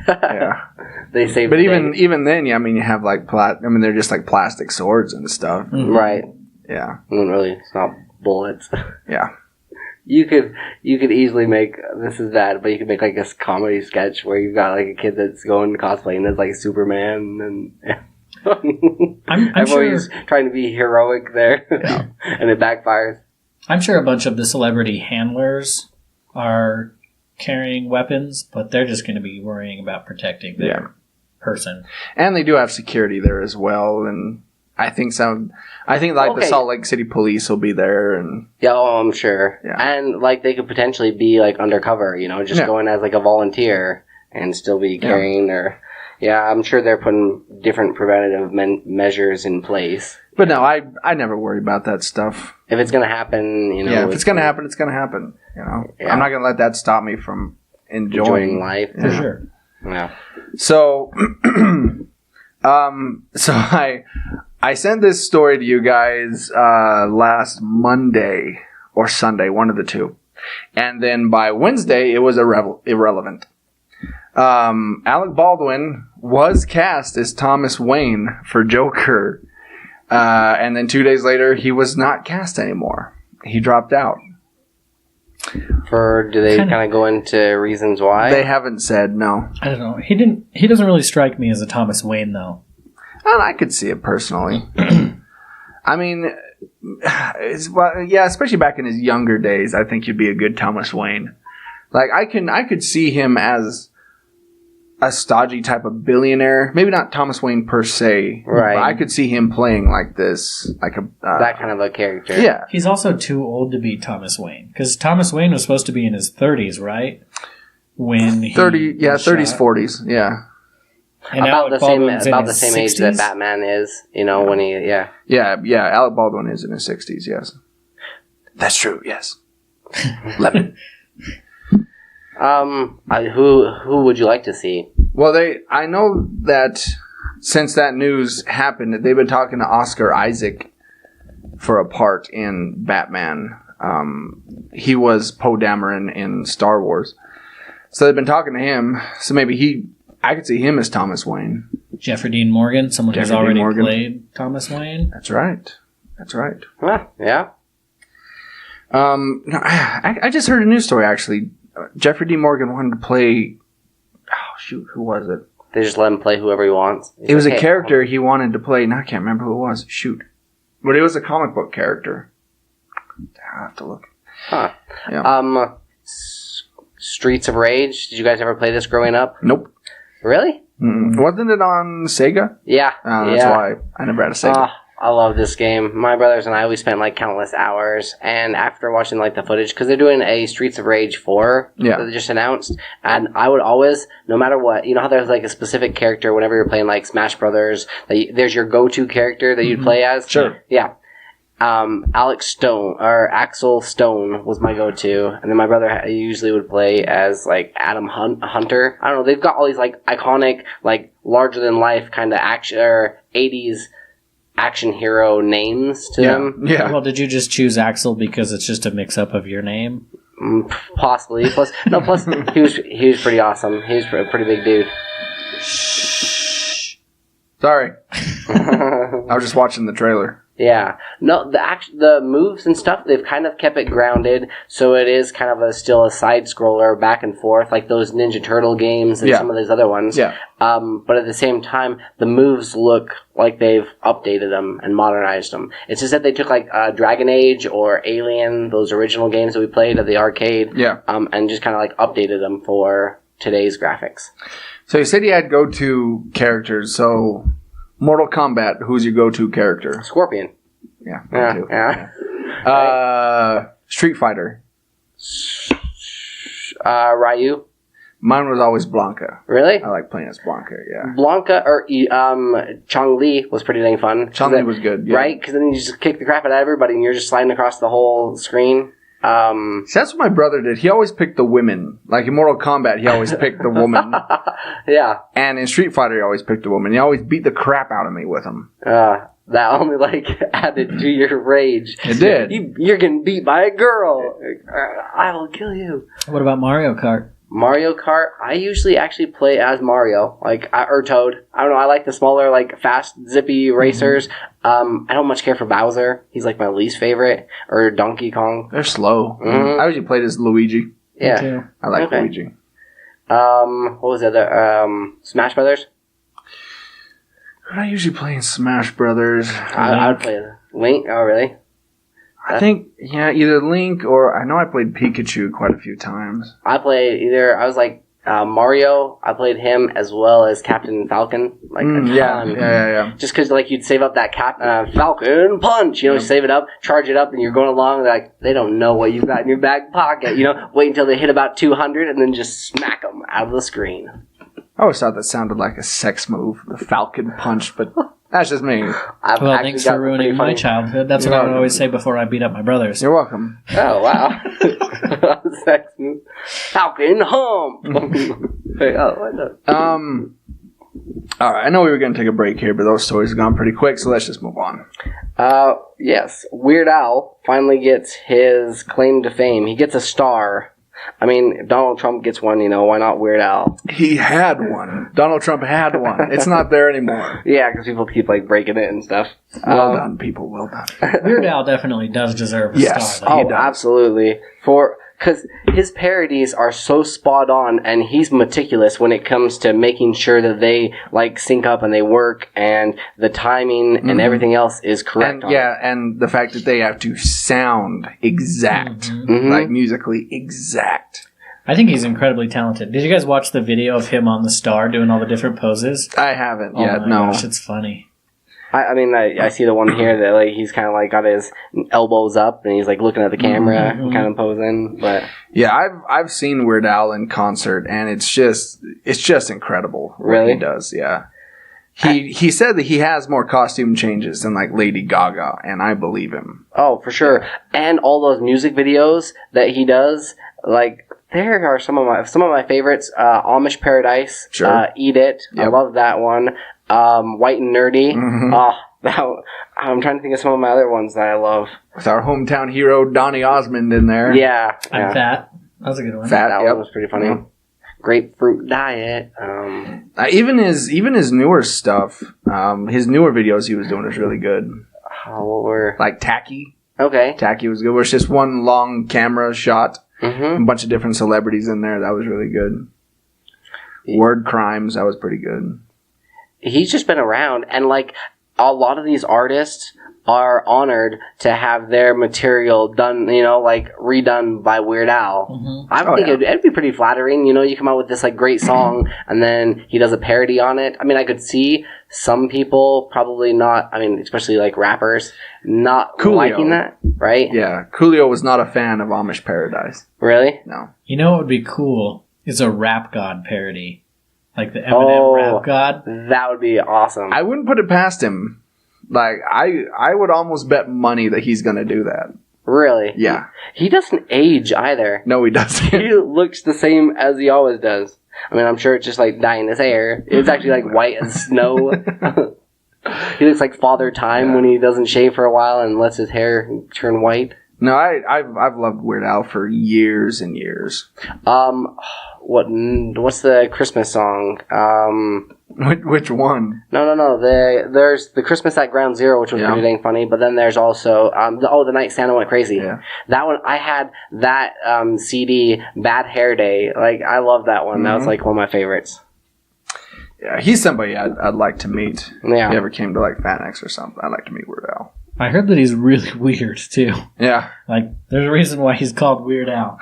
Yeah. They say, but even then, yeah, I mean, you have like they're just like plastic swords and stuff. Right. Yeah. Really, it's not bullets. Yeah. You could easily make, this is bad, but you could make like a comedy sketch where you've got like a kid that's going cosplaying as like Superman, and everybody's trying to be heroic there, and it backfires. I'm sure a bunch of the celebrity handlers are carrying weapons, but they're just going to be worrying about protecting their person. And they do have security there as well, and I think the Salt Lake City police will be there, and I'm sure. Yeah. And like they could potentially be like undercover, you know, just going as like a volunteer and still be carrying I'm sure they're putting different preventative measures in place. But no, I never worry about that stuff. If it's gonna happen, you know. Yeah, if it's gonna happen, it's gonna happen. You know, I'm not gonna let that stop me from enjoying life for sure. Yeah. So, I sent this story to you guys last Monday or Sunday, one of the two, and then by Wednesday it was irrelevant. Alec Baldwin was cast as Thomas Wayne for Joker, and then 2 days later he was not cast anymore. He dropped out. Do they kind of go into reasons why? They haven't said, no. I don't know. He doesn't really strike me as a Thomas Wayne, though. And I could see it personally. I mean, especially back in his younger days, I think he'd be a good Thomas Wayne. Like I could see him as a stodgy type of billionaire. Maybe not Thomas Wayne per se, right? But I could see him playing like this, like that kind of a character. Yeah, he's also too old to be Thomas Wayne because Thomas Wayne was supposed to be in his 30s, right? When he 30s, 40s, yeah. And about Alec the same Baldwin's in about the his same age that 60s? Batman is. You know, when he Yeah, Alec Baldwin is in his 60s, yes. That's true, yes. Lemon. Who would you like to see? Well, I know that since that news happened, they've been talking to Oscar Isaac for a part in Batman. He was Poe Dameron in Star Wars. So they've been talking to him. So maybe I could see him as Thomas Wayne. Jeffrey Dean Morgan, someone who's Jeffrey Dean already Morgan. played Thomas Wayne. That's right. Yeah. No, I just heard a news story, actually. Jeffrey Dean Morgan wanted to play... Oh, shoot, who was it? They just let him play whoever he wants. It was a character he wanted to play. Now I can't remember who it was. Shoot. But it was a comic book character. I have to look. Huh. Yeah. Streets of Rage. Did you guys ever play this growing up? Nope. Really? Mm-mm. Wasn't it on Sega? Yeah. That's why I never had a Sega. I love this game. My brothers and I, we spent like countless hours. And after watching like the footage, because they're doing a Streets of Rage 4 that they just announced, and I would always, no matter what, you know how there's like a specific character whenever you're playing like Smash Brothers, there's your go-to character that you'd play as? Sure. Yeah. Axel Stone was my go-to, and then my brother usually would play as like Adam Hunter. I don't know. They've got all these like iconic, like larger than life kind of action or 80s action hero names to them. Yeah. Well, did you just choose Axel because it's just a mix-up of your name? Possibly. Plus, he was pretty awesome. He was a pretty big dude. Sorry. I was just watching the trailer. Yeah. No, the moves and stuff, they've kind of kept it grounded, so it is kind of still a side-scroller back and forth, like those Ninja Turtle games and some of those other ones. Yeah. But at the same time, the moves look like they've updated them and modernized them. It's just that they took like Dragon Age or Alien, those original games that we played at the arcade, and just kind of like updated them for today's graphics. So you said you had go-to characters, so... Mortal Kombat, who's your go-to character? Scorpion. Yeah. Street Fighter. Ryu. Mine was always Blanca. Really? I like playing as Blanca, yeah. Blanca or Chong-Li was pretty dang fun. Chong-Li was good, yeah. Right? Because then you just kick the crap out of everybody and you're just sliding across the whole screen. See, that's what my brother did. He always picked the women. Like in Mortal Kombat, he always picked the woman. Yeah. And in Street Fighter, he always picked the woman. He always beat the crap out of me with him. That only like added to your rage. It did. You're getting beat by a girl. I will kill you. What about Mario Kart? Mario Kart, I usually actually play as Mario, or Toad. I don't know, I like the smaller, like, fast, zippy racers. I don't much care for Bowser. He's, like, my least favorite. Or Donkey Kong. They're slow. I usually played as Luigi. Yeah. I like Luigi. What was the other? Smash Brothers? What I usually play in Smash Brothers? I would play Link. Oh, really? I think, either Link or... I know I played Pikachu quite a few times. I played I was like Mario. I played him as well as Captain Falcon. Like a ton. Yeah. Just because like you'd save up that Falcon punch, save it up, charge it up, and you're going along. Like they don't know what you've got in your back pocket. Wait until they hit about 200 and then just smack them out of the screen. I always thought that sounded like a sex move, the Falcon punch, but that's just me. Well, thanks for ruining my childhood. That's what I would always say before I beat up my brothers. You're welcome. Oh, wow. Sex move. Falcon hump. All right, I know we were going to take a break here, but those stories have gone pretty quick, so let's just move on. Yes. Weird Al finally gets his claim to fame. He gets a star. I mean, if Donald Trump gets one, why not Weird Al? He had one. Donald Trump had one. It's not there anymore. Yeah, because people keep, breaking it and stuff. Well done, people. Well done. Weird Al definitely does deserve a star. Oh, absolutely. Because his parodies are so spot on, and he's meticulous when it comes to making sure that they sync up and they work, and the timing and everything else is correct. And the fact that they have to sound exact, like musically exact. I think he's incredibly talented. Did you guys watch the video of him on the star doing all the different poses? I haven't yet. Oh my gosh, it's funny. I mean, I see the one here that like he's kind of like got his elbows up and he's like looking at the camera and kind of posing. But yeah, I've seen Weird Al in concert, and it's just incredible. Really? What he does, yeah. He said that he has more costume changes than like Lady Gaga, and I believe him. Oh, for sure. And all those music videos that he does, like there are some of my favorites. Amish Paradise, Sure. Eat It. Yep. I love that one. White and Nerdy. Mm-hmm. I'm trying to think of some of my other ones that I love. With our hometown hero Donny Osmond in there. Yeah, I'm Fat. That was a good one. Fat, that yep. one was pretty funny. Grapefruit Diet. Even his newer stuff, his newer videos he was doing was really good. What were Like Tacky. okay? Tacky was good. Where it's just one long camera shot, Mm-hmm. a bunch of different celebrities in there. That was really good. Word Crimes, that was pretty good. He's just been around, and like a lot of these artists are honored to have their material done, like redone by Weird Al. I think it'd be pretty flattering. You come out with this like great song, and then he does a parody on it. I mean, I could see some people probably not. I mean, especially like rappers not Coolio. liking that, right? Yeah, Coolio was not a fan of Amish Paradise. Really? No. You know what would be cool is a Rap God parody. Like the Eminem Rap God. That would be awesome. I wouldn't put it past him. Like, I would almost bet money that he's going to do that. Really? Yeah. He doesn't age either. No, he doesn't. He looks the same as he always does. I mean, I'm sure it's just like dyeing his hair. It's actually like white as snow. He looks like Father Time when he doesn't shave for a while and lets his hair turn white. No, I've loved Weird Al for years and years. What's the Christmas song? Which one? No. There's the Christmas at Ground Zero, which was pretty dang funny. But then there's also the Night Santa Went Crazy. Yeah. That one, I had that CD, Bad Hair Day. Like I love that one. That was like one of my favorites. Yeah, he's somebody I'd like to meet. Yeah. If he ever came to like FanX or something, I'd like to meet Weird Al. I heard that he's really weird too. Yeah. Like, there's a reason why he's called Weird Al.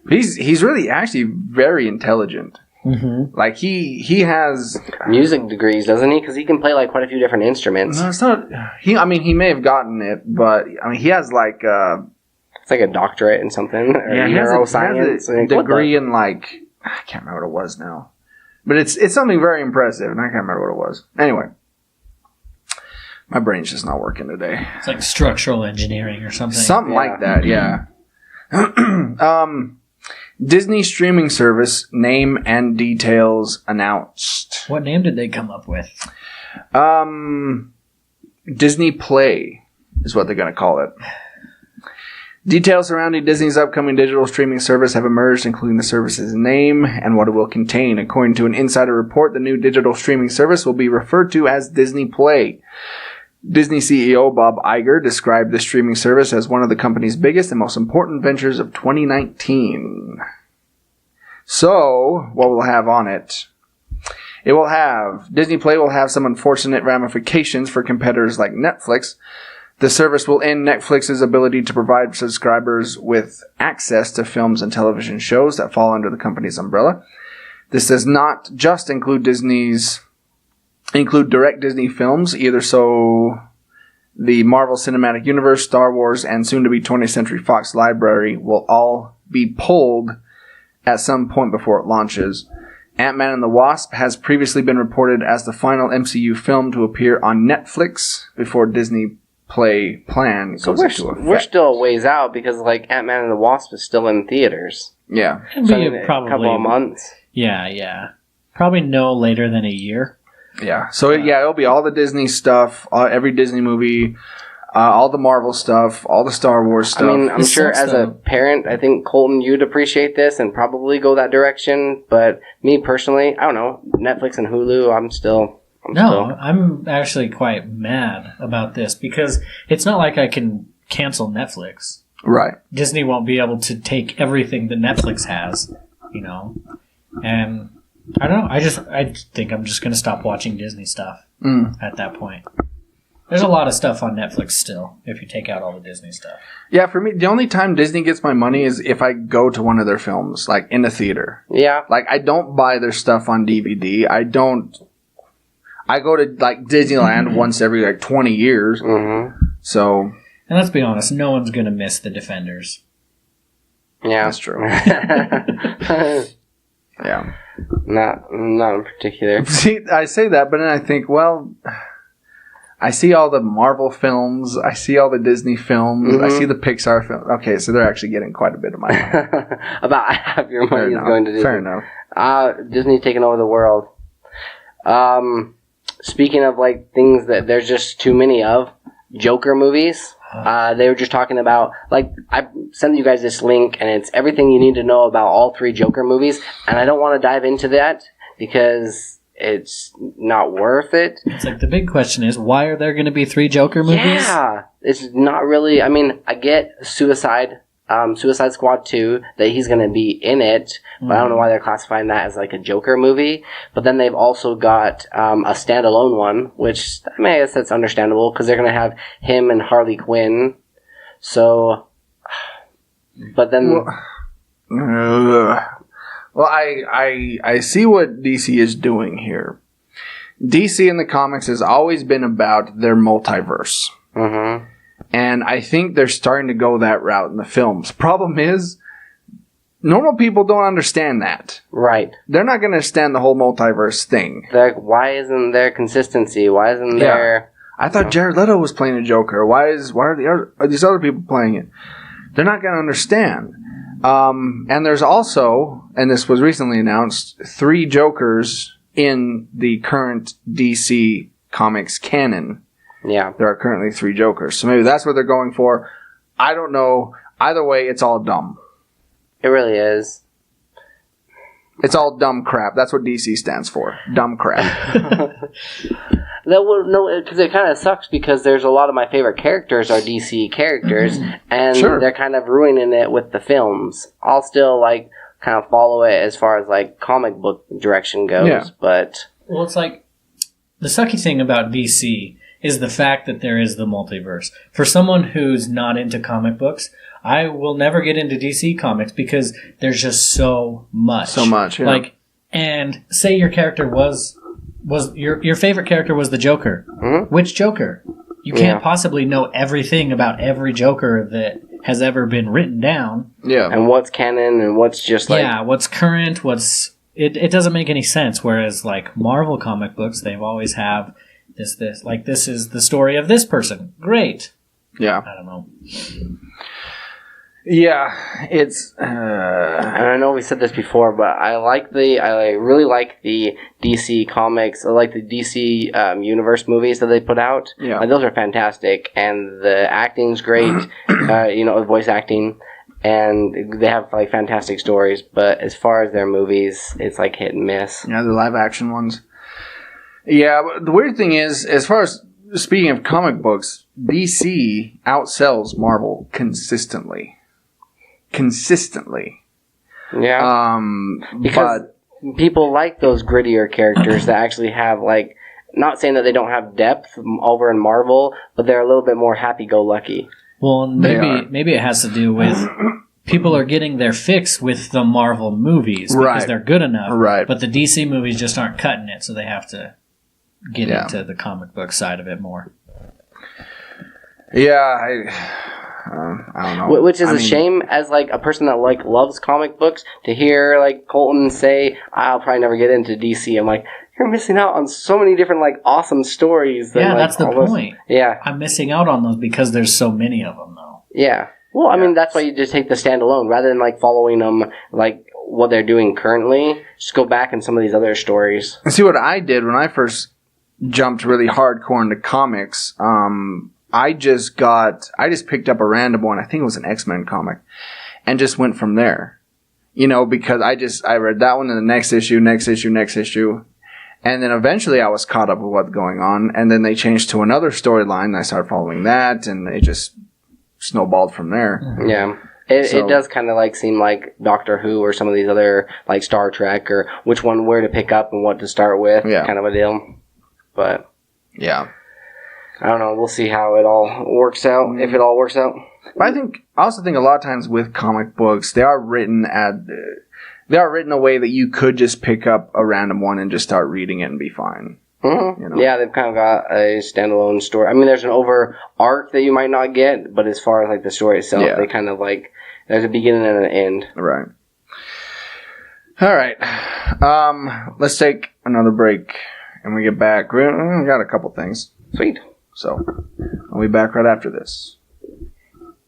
He's really actually very intelligent. Mm-hmm. Like he has music degrees, doesn't he? Because he can play like quite a few different instruments. No, it's not. I mean, he may have gotten it, but I mean, he has like it's like a doctorate in something. Or he has neuroscience. a degree in like I can't remember what it was now, but it's something very impressive, and I can't remember what it was. Anyway, my brain's just not working today. It's like structural engineering or something. Something like that, yeah. Disney streaming service name and details announced. What name did they come up with? Disney Play is what they're going to call it. Details surrounding Disney's upcoming digital streaming service have emerged, including the service's name and what it will contain. According to an insider report, the new digital streaming service will be referred to as Disney Play. Disney CEO Bob Iger described the streaming service as one of the company's biggest and most important ventures of 2019. So, what we'll have on it? Disney Play will have some unfortunate ramifications for competitors like Netflix. The service will end Netflix's ability to provide subscribers with access to films and television shows that fall under the company's umbrella. This does not just include direct Disney films, either so the Marvel Cinematic Universe, Star Wars, and soon-to-be 20th Century Fox library will all be pulled at some point before it launches. Ant-Man and the Wasp has previously been reported as the final MCU film to appear on Netflix before Disney Play plan goes into effect. We're still a ways out because like Ant-Man and the Wasp is still in theaters. Yeah. It'll So, be I mean, probably a couple of months. Yeah. Probably no later than a year. Yeah. So, it'll be all the Disney stuff, every Disney movie, all the Marvel stuff, all the Star Wars stuff. I mean, I'm sure as a parent, I think, Colton, you'd appreciate this and probably go that direction. But me personally, I don't know. Netflix and Hulu, I'm actually quite mad about this because it's not like I can cancel Netflix. Right. Disney won't be able to take everything that Netflix has, and I don't know. I think I'm just going to stop watching Disney stuff at that point. There's a lot of stuff on Netflix still, if you take out all the Disney stuff. Yeah, for me, the only time Disney gets my money is if I go to one of their films, like in a theater. Yeah. Like, I don't buy their stuff on DVD. I go to like Disneyland once every like 20 years. So, And let's be honest, no one's going to miss the Defenders. Yeah. that's true. Yeah. Not in particular. See, I say that, but then I think, well, I see all the Marvel films, I see all the Disney films, I see the Pixar films. Okay, so they're actually getting quite a bit of my money. About half your money is going to Disney. Fair enough. Disney taking over the world. Speaking of like things that there's just too many of, Joker movies. They were just talking about, like, I sent you guys this link, and it's everything you need to know about all 3 Joker movies, and I don't want to dive into that because it's not worth it. It's like the big question is, why are there going to be 3 Joker movies? Yeah, it's not really. I mean, I get Suicide Squad 2, that he's going to be in it, but I don't know why they're classifying that as like a Joker movie. But then they've also got a standalone one, which I mean, I guess that's understandable because they're going to have him and Harley Quinn. So, but then. Well, I see what DC is doing here. DC in the comics has always been about their multiverse. And I think they're starting to go that route in the films. Problem is, normal people don't understand that. Right. They're not going to understand the whole multiverse thing. They're like, why isn't there consistency? Why isn't there... I thought Jared Leto was playing a Joker. Why are these other people playing it? They're not going to understand. And there's also, and this was recently announced, 3 Jokers in the current DC Comics canon. Yeah. There are currently 3 Jokers. So maybe that's what they're going for. I don't know. Either way, it's all dumb. It really is. It's all dumb crap. That's what DC stands for. Dumb crap. Because it kind of sucks because there's a lot of my favorite characters are DC characters, and they're kind of ruining it with the films. I'll still like kind of follow it as far as like comic book direction goes, but well, it's like the sucky thing about DC is the fact that there is the multiverse. For someone who's not into comic books, I will never get into DC comics because there's just so much. So much, yeah. Like, and say your character was your favorite character was the Joker. Which Joker? You can't possibly know everything about every Joker that has ever been written down. Yeah. And what's canon and what's just like... Yeah, what's current, what's... It doesn't make any sense, whereas like Marvel comic books, they've always have this. Like, this is the story of this person. Great. Yeah. I don't know. Yeah, it's... And I know we said this before, but I really like the DC comics. I like the DC universe movies that they put out. Yeah. Those are fantastic, and the acting's great. Voice acting, and they have like fantastic stories. But as far as their movies, it's like hit and miss. Yeah, the live action ones. Yeah, but the weird thing is, as far as speaking of comic books, DC outsells Marvel consistently. Yeah. Because people like those grittier characters that actually have, like, not saying that they don't have depth over in Marvel, but they're a little bit more happy-go-lucky. Well, maybe it has to do with people are getting their fix with the Marvel movies because they're good enough. Right. But the DC movies just aren't cutting it, so they have to get into the comic book side of it more. Yeah, I don't know. Which is a shame as like a person that like loves comic books to hear like Colton say, I'll probably never get into DC. I'm like, you're missing out on so many different like awesome stories. Yeah, like, that's the point. Yeah. I'm missing out on those because there's so many of them though. Yeah. Well, I mean, that's why you just take the standalone rather than like following them like what they're doing currently. Just go back in some of these other stories. And see what I did when I first jumped really hardcore into comics. I just picked up a random one. I think it was an X-Men comic, and just went from there. Because I read that one in the next issue, and then eventually I was caught up with what's going on. And then they changed to another storyline, and I started following that, and it just snowballed from there. Yeah. It does kind of like seem like Doctor Who or some of these other like Star Trek, or which one where to pick up and what to start with, kind of a deal. But yeah. I don't know. We'll see how it all works out, if it all works out. But I also think a lot of times with comic books, they are written a way that you could just pick up a random one and just start reading it and be fine. Mm-hmm. You know? Yeah, they've kind of got a standalone story. I mean, there's an over arc that you might not get, but as far as like the story itself, Yeah. they kind of like there's a beginning and an end. Right. All right. Let's take another break, and we get back. We got a couple things. Sweet. So, I'll be back right after this.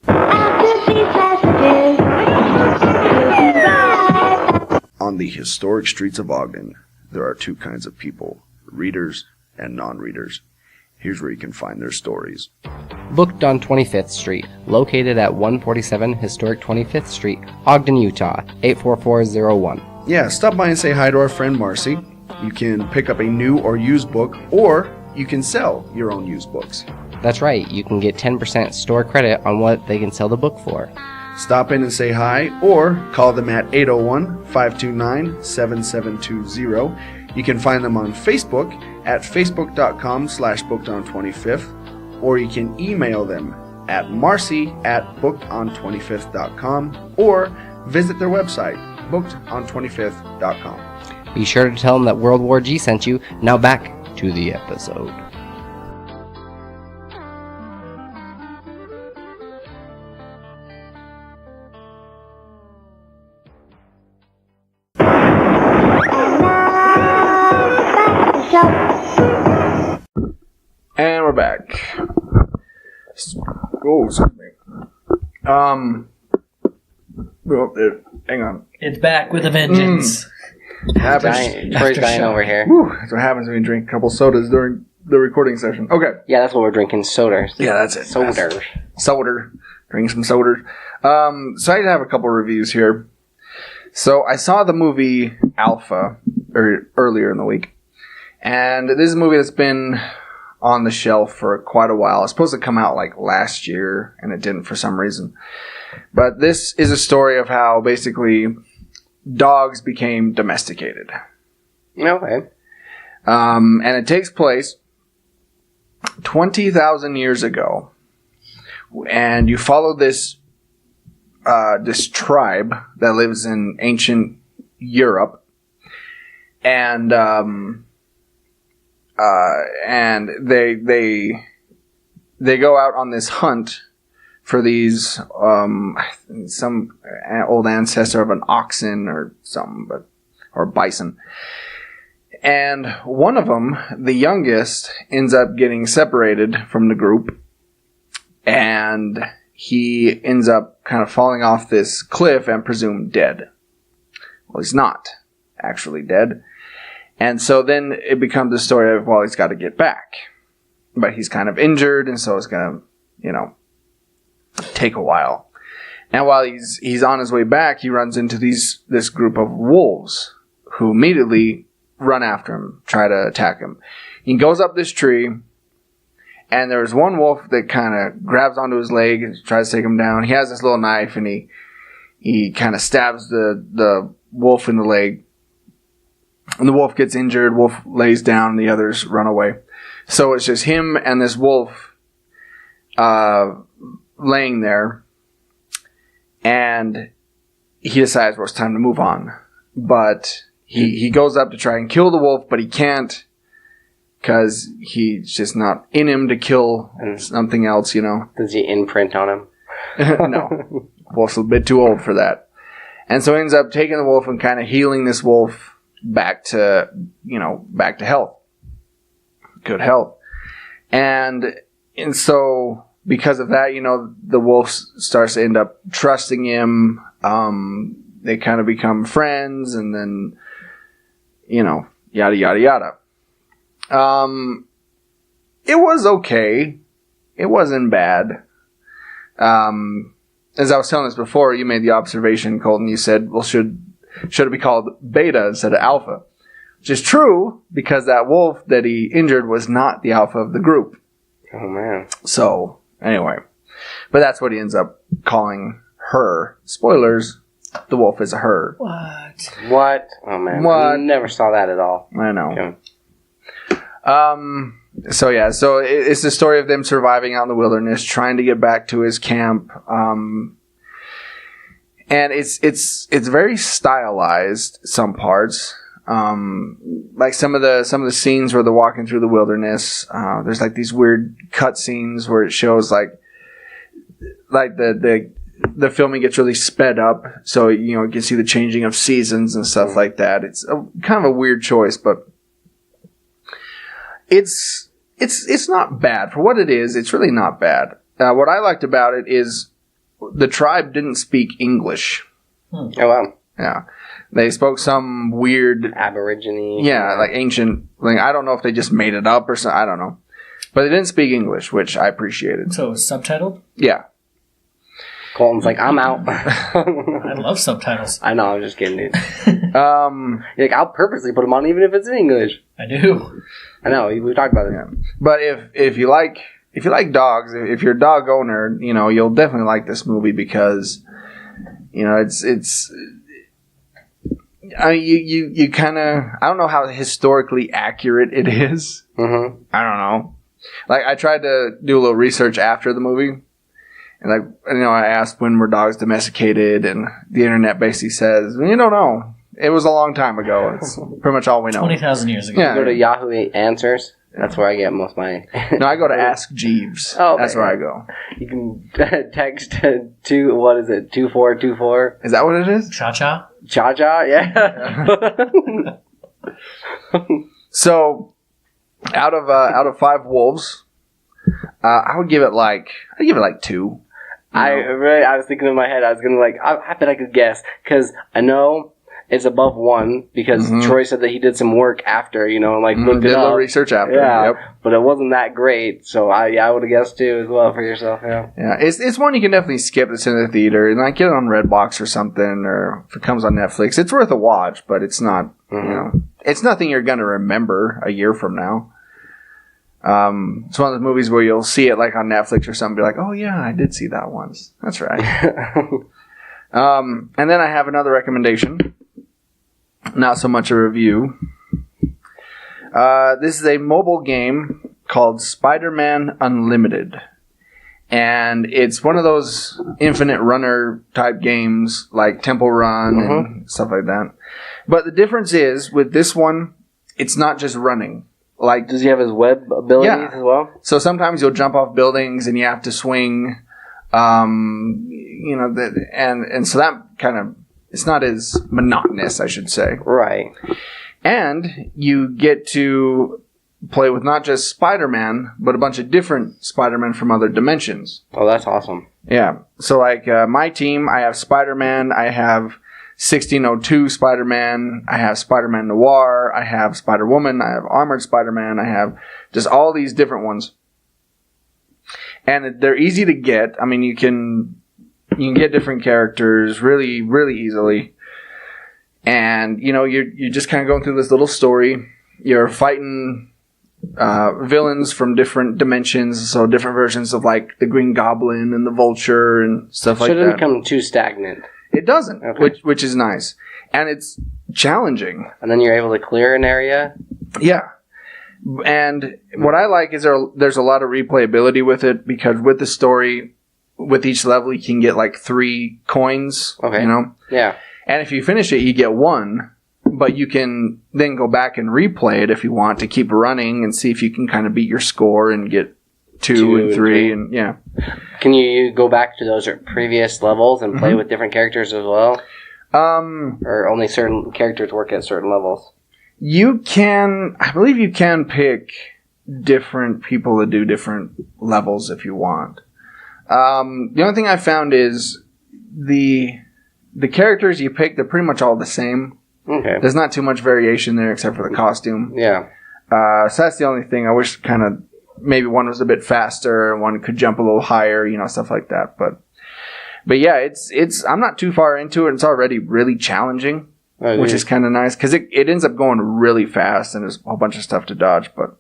After these messages, we'll be right back. On the historic streets of Ogden, there are two kinds of people, readers and non-readers. Here's where you can find their stories. Booked on 25th Street, located at 147 Historic 25th Street, Ogden, Utah, 84401. Yeah, stop by and say hi to our friend Marcy. You can pick up a new or used book, or you can sell your own used books. That's right, you can get 10% store credit on what they can sell the book for. Stop in and say hi, or call them at 801-529-7720. You can find them on Facebook at facebook.com/bookedon25th, or you can email them at marcy@bookedon25th.com, or visit their website, bookedon25th.com. Be sure to tell them that World War G sent you. Now back to the episode. And we're back. Oh, excuse me. Hang on. It's back with a vengeance. Troy's dying over here. Whew, that's what happens when you drink a couple sodas during the recording session. Okay. Yeah, that's what we're drinking. Sodas. Yeah, that's it. Soda. Soda. Drink some soda. So I have a couple reviews here. So I saw the movie Alpha earlier in the week. And this is a movie that's been on the shelf for quite a while. It's supposed to come out like last year, and it didn't for some reason. But this is a story of how basically dogs became domesticated. Okay. And it takes place 20,000 years ago. And you follow this tribe that lives in ancient Europe. And they go out on this hunt for these some old ancestor of an oxen or something, or bison. And one of them, the youngest, ends up getting separated from the group, and he ends up kind of falling off this cliff and presumed dead. Well, he's not actually dead. And so then it becomes a story of, well, he's got to get back. But he's kind of injured, and so it's going to, take a while. And while he's on his way back, he runs into this group of wolves who immediately run after him, try to attack him. He goes up this tree, and there's one wolf that kind of grabs onto his leg and tries to take him down. He has this little knife, and he kind of stabs the wolf in the leg. And the wolf gets injured, wolf lays down, and the others run away. So it's just him and this wolf laying there, and he decides, well, it's time to move on. But he goes up to try and kill the wolf, but he can't, because he's just not in him to kill something else, Does he imprint on him? No. Wolf's a bit too old for that. And so he ends up taking the wolf and kind of healing this wolf back to health. Good health. And so because of that, the wolf starts to end up trusting him. They kind of become friends, and then, yada, yada, yada. It was okay. It wasn't bad. As I was telling this before, you made the observation, Colton. You said, well, should it be called Beta instead of Alpha? Which is true, because that wolf that he injured was not the alpha of the group. Oh, man. So, anyway. But that's what he ends up calling her. Spoilers, the wolf is a her. What? Oh, man. What? I never saw that at all. I know. Okay. So it's the story of them surviving out in the wilderness, trying to get back to his camp. And it's very stylized, some parts. Like some of the scenes where they're walking through the wilderness, there's like these weird cut scenes where it shows like the filming gets really sped up, so you can see the changing of seasons and stuff like that. It's kind of a weird choice, but it's not bad for what it is. It's really not bad. What I liked about it is the tribe didn't speak English. Oh wow! Yeah, they spoke some weird Aborigine. Yeah, like ancient. Like I don't know if they just made it up or something. I don't know, but they didn't speak English, which I appreciated. So it was subtitled? Yeah. Colton's like, I'm out. I love subtitles. I know, I'm just kidding, dude. You're like, I'll purposely put them on even if it's in English. I do. I know, we talked about it. Yeah. But if you like dogs, if you're a dog owner, you'll definitely like this movie because it's you kind of, I don't know how historically accurate it is. Mm-hmm. I don't know. Like I tried to do a little research after the movie. And I asked when were dogs domesticated, and the internet basically says, you don't know. It was a long time ago. It's pretty much all we know. 20,000 years ago. Yeah. Go to Yahoo Answers. That's where I get most of my... No, I go to Ask Jeeves. Oh, okay. That's where I go. You can text to 2424. Is that what it is? Cha-cha? Cha-cha, yeah. So, out of 5 wolves, I would give it like 2. I was thinking in my head, I was gonna I bet I could guess, because I know it's above 1, because Troy said that he did some work after, looked did it a little up. research after. Yeah, Yep. but it wasn't that great, so I would have guessed 2 as well for yourself, yeah. Yeah, it's one you can definitely skip that's in the theater, and get it on Redbox or something, or if it comes on Netflix, it's worth a watch, but it's not, it's nothing you're gonna remember a year from now. It's one of those movies where you'll see it like on Netflix or something, be like, oh yeah, I did see that once. That's right. And then I have another recommendation. Not so much a review. This is a mobile game called Spider-Man Unlimited. And it's one of those infinite runner type games like Temple Run and stuff like that. But the difference is, with this one, it's not just running. Like, does he have his web abilities as well? So sometimes you'll jump off buildings and you have to swing, and so that kind of, it's not as monotonous, I should say. Right. And you get to play with not just Spider-Man, but a bunch of different Spider-Man from other dimensions. Oh, that's awesome. Yeah. So like my team, I have Spider-Man, I have 1602 Spider-Man, I have Spider-Man Noir, I have Spider-Woman, I have Armored Spider-Man, I have just all these different ones. And they're easy to get. I mean, you can get different characters really, really easily. And, you're just kind of going through this little story. You're fighting villains from different dimensions, so different versions of like the Green Goblin and the Vulture and stuff like that. Shouldn't become too stagnant. It doesn't, okay. which is nice. And it's challenging. And then you're able to clear an area? Yeah. And what I like is there's a lot of replayability with it, because with the story, with each level, you can get like 3 coins. Okay. Yeah. And if you finish it, you get 1. But you can then go back and replay it if you want to keep running and see if you can kind of beat your score and get 2 and 3 and yeah. Can you go back to those previous levels and play with different characters as well? Or only certain characters work at certain levels? I believe you can pick different people to do different levels if you want. The only thing I found is the characters you pick, they're pretty much all the same. Okay. There's not too much variation there except for the costume. Yeah. So that's the only thing. I wish kind of maybe one was a bit faster and one could jump a little higher, stuff like that. But yeah, it's I'm not too far into it. It's already really challenging, which is kind of nice, because it ends up going really fast and there's a whole bunch of stuff to dodge. But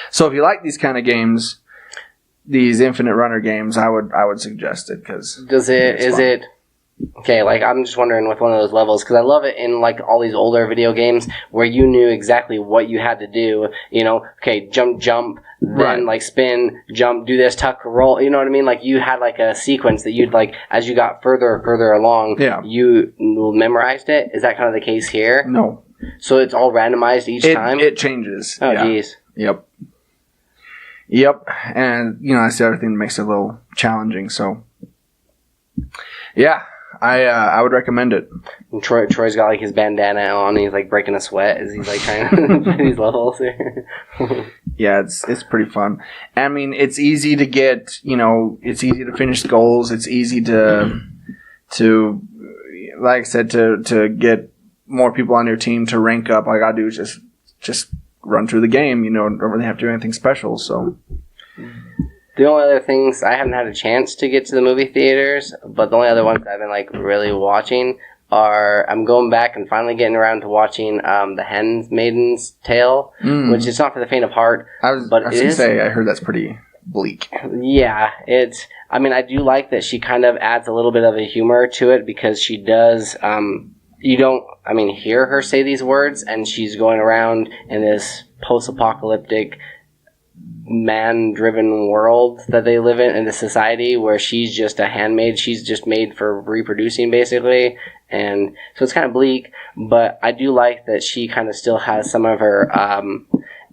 so if you like these kind of games, these infinite runner games, I would suggest it, because is it Okay, like, I'm just wondering with one of those levels, because I love it in, like, all these older video games where you knew exactly what you had to do, you know, okay, jump, then, Right. like, spin, jump, do this, tuck, roll, you know what I mean? Like, you had, like, a sequence that you'd, like, as you got further along, you memorized it. Is that kind of the case here? No. So it's all randomized each time? It changes. Oh, yeah. geez. Yep. And, you know, that's the other thing that makes it a little challenging, so. Yeah. I would recommend it. And Troy's got like his bandana on. And he's like breaking a sweat as he's like trying to play these levels. Yeah, it's pretty fun. I mean, it's easy to get. You know, it's easy to finish goals. It's easy to like I said, to get more people on your team to rank up. All I gotta do is just run through the game. You know, don't really have to do anything special. So. The only other things, I haven't had a chance to get to the movie theaters, but the only other ones I've been like really watching are, I'm going back and finally getting around to watching The Handmaid's Tale, which is not for the faint of heart. I was going to say, I heard that's pretty bleak. Yeah, I mean, I do like that she kind of adds a little bit of a humor to it because she does, you don't, I mean, hear her say these words, and she's going around in this post-apocalyptic man-driven world that they live in the society where she's just a handmaid. She's just made for reproducing, basically. And so it's kind of bleak, but I do like that she kind of still has some of her,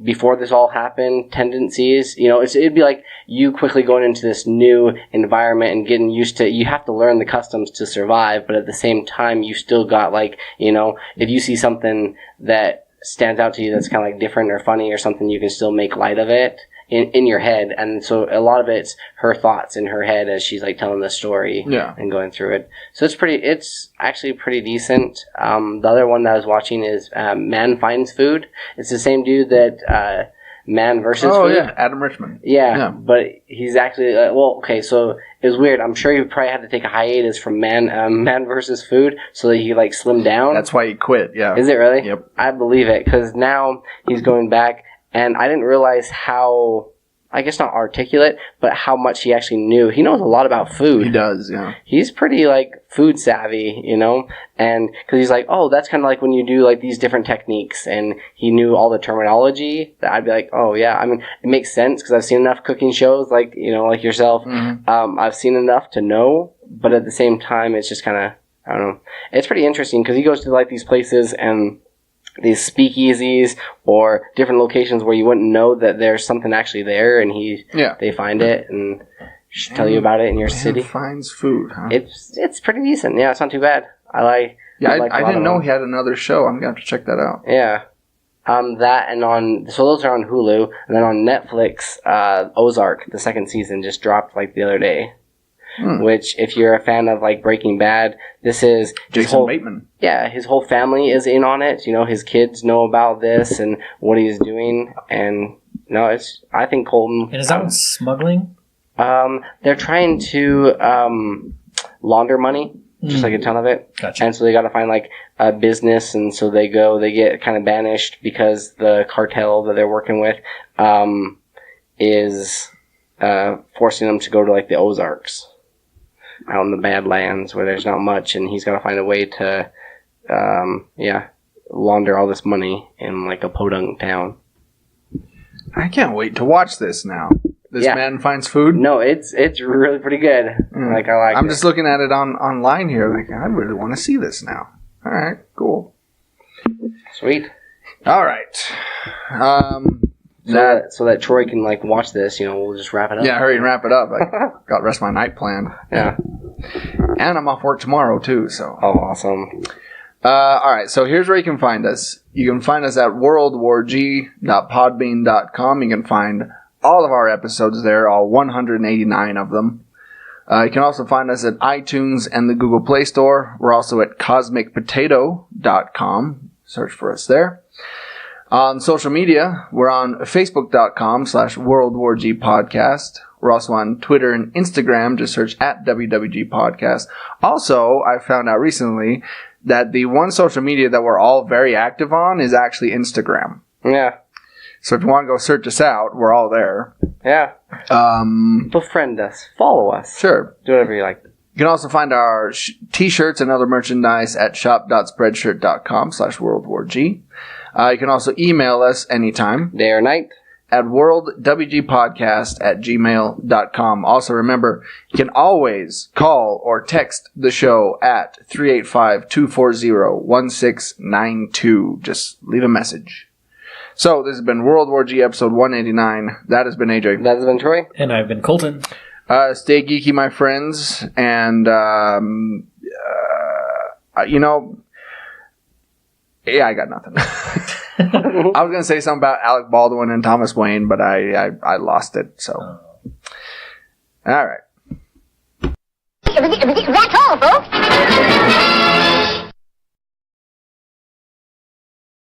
before this all happened, tendencies. You know, it'd be like you quickly going into this new environment and getting used to, you have to learn the customs to survive, but at the same time, you still got like, you know, if you see something that stands out to you that's kind of like different or funny or something, you can still make light of it in your head. And so a lot of it's her thoughts in her head as she's like telling the story and going through it. So it's actually pretty decent. The other one that I was watching is Man Finds Food. It's the same dude that Man vs. Food. Oh, yeah, Adam Richman. Yeah, but he's actually, so it was weird. I'm sure he probably had to take a hiatus from Man vs. Food so that he like slimmed down. That's why he quit, yeah. Is it really? Yep. I believe it, because now he's going back, and I didn't realize how, I guess not articulate, but how much he actually knew. He knows a lot about food. He does, yeah. He's pretty, like, food savvy, you know? And, because he's like, oh, that's kind of like when you do, like, these different techniques, and he knew all the terminology, that I'd be like, oh, yeah. I mean, it makes sense, because I've seen enough cooking shows, like, you know, like yourself. Mm-hmm. I've seen enough to know, but at the same time, it's just kind of, I don't know. It's pretty interesting, because he goes to, like, these places, and these speakeasies or different locations where you wouldn't know that there's something actually there, and they find it and tell you about it in your city. Finds Food, huh? It's pretty decent. Yeah, it's not too bad. I didn't know he had another show. I'm gonna have to check that out. Yeah. That and so those are on Hulu, and then on Netflix, Ozark, the second season just dropped like the other day. Which, if you're a fan of like Breaking Bad, this is Jason Bateman. Yeah, his whole family is in on it. You know, his kids know about this and what he's doing. And no, I think Colton. And is that one smuggling? They're trying to launder money, just like a ton of it. Gotcha. And so they got to find like a business, and so they get kind of banished because the cartel that they're working with is forcing them to go to like the Ozarks, out in the Badlands where there's not much, and he's got to find a way to, launder all this money in like a podunk town. I can't wait to watch this now. This Man Finds Food? No, it's really pretty good. Like, I like it. I'm just looking at it online here. Like, I really want to see this now. All right, cool. Sweet. All right. So that Troy can like watch this, you know, we'll just wrap it up. Yeah, hurry and wrap it up. I got the rest of my night planned. Yeah. And I'm off work tomorrow too, so. Oh, awesome. All right, so here's where you can find us. You can find us at worldwarg.podbean.com. You can find all of our episodes there, all 189 of them. You can also find us at iTunes and the Google Play Store. We're also at cosmicpotato.com. Search for us there. On social media, we're on facebook.com/worldwargpodcast. We're also on Twitter and Instagram. Just search at WWG Podcast. Also, I found out recently that the one social media that we're all very active on is actually Instagram. Yeah. So if you want to go search us out, we're all there. Yeah. Befriend us. Follow us. Sure. Do whatever you like. can also find our t-shirts and other merchandise at shop.spreadshirt.com/WorldWarG. You can also email us anytime. Day or night. At worldwgpodcast@gmail.com. Also remember, you can always call or text the show at 385-240-1692. Just leave a message. So, this has been World War G episode 189. That has been AJ. That has been Troy. And I've been Colton. Stay geeky, my friends. And, yeah, I got nothing. I was going to say something about Alec Baldwin and Thomas Wayne, but I lost it, so. All right. That's all, folks.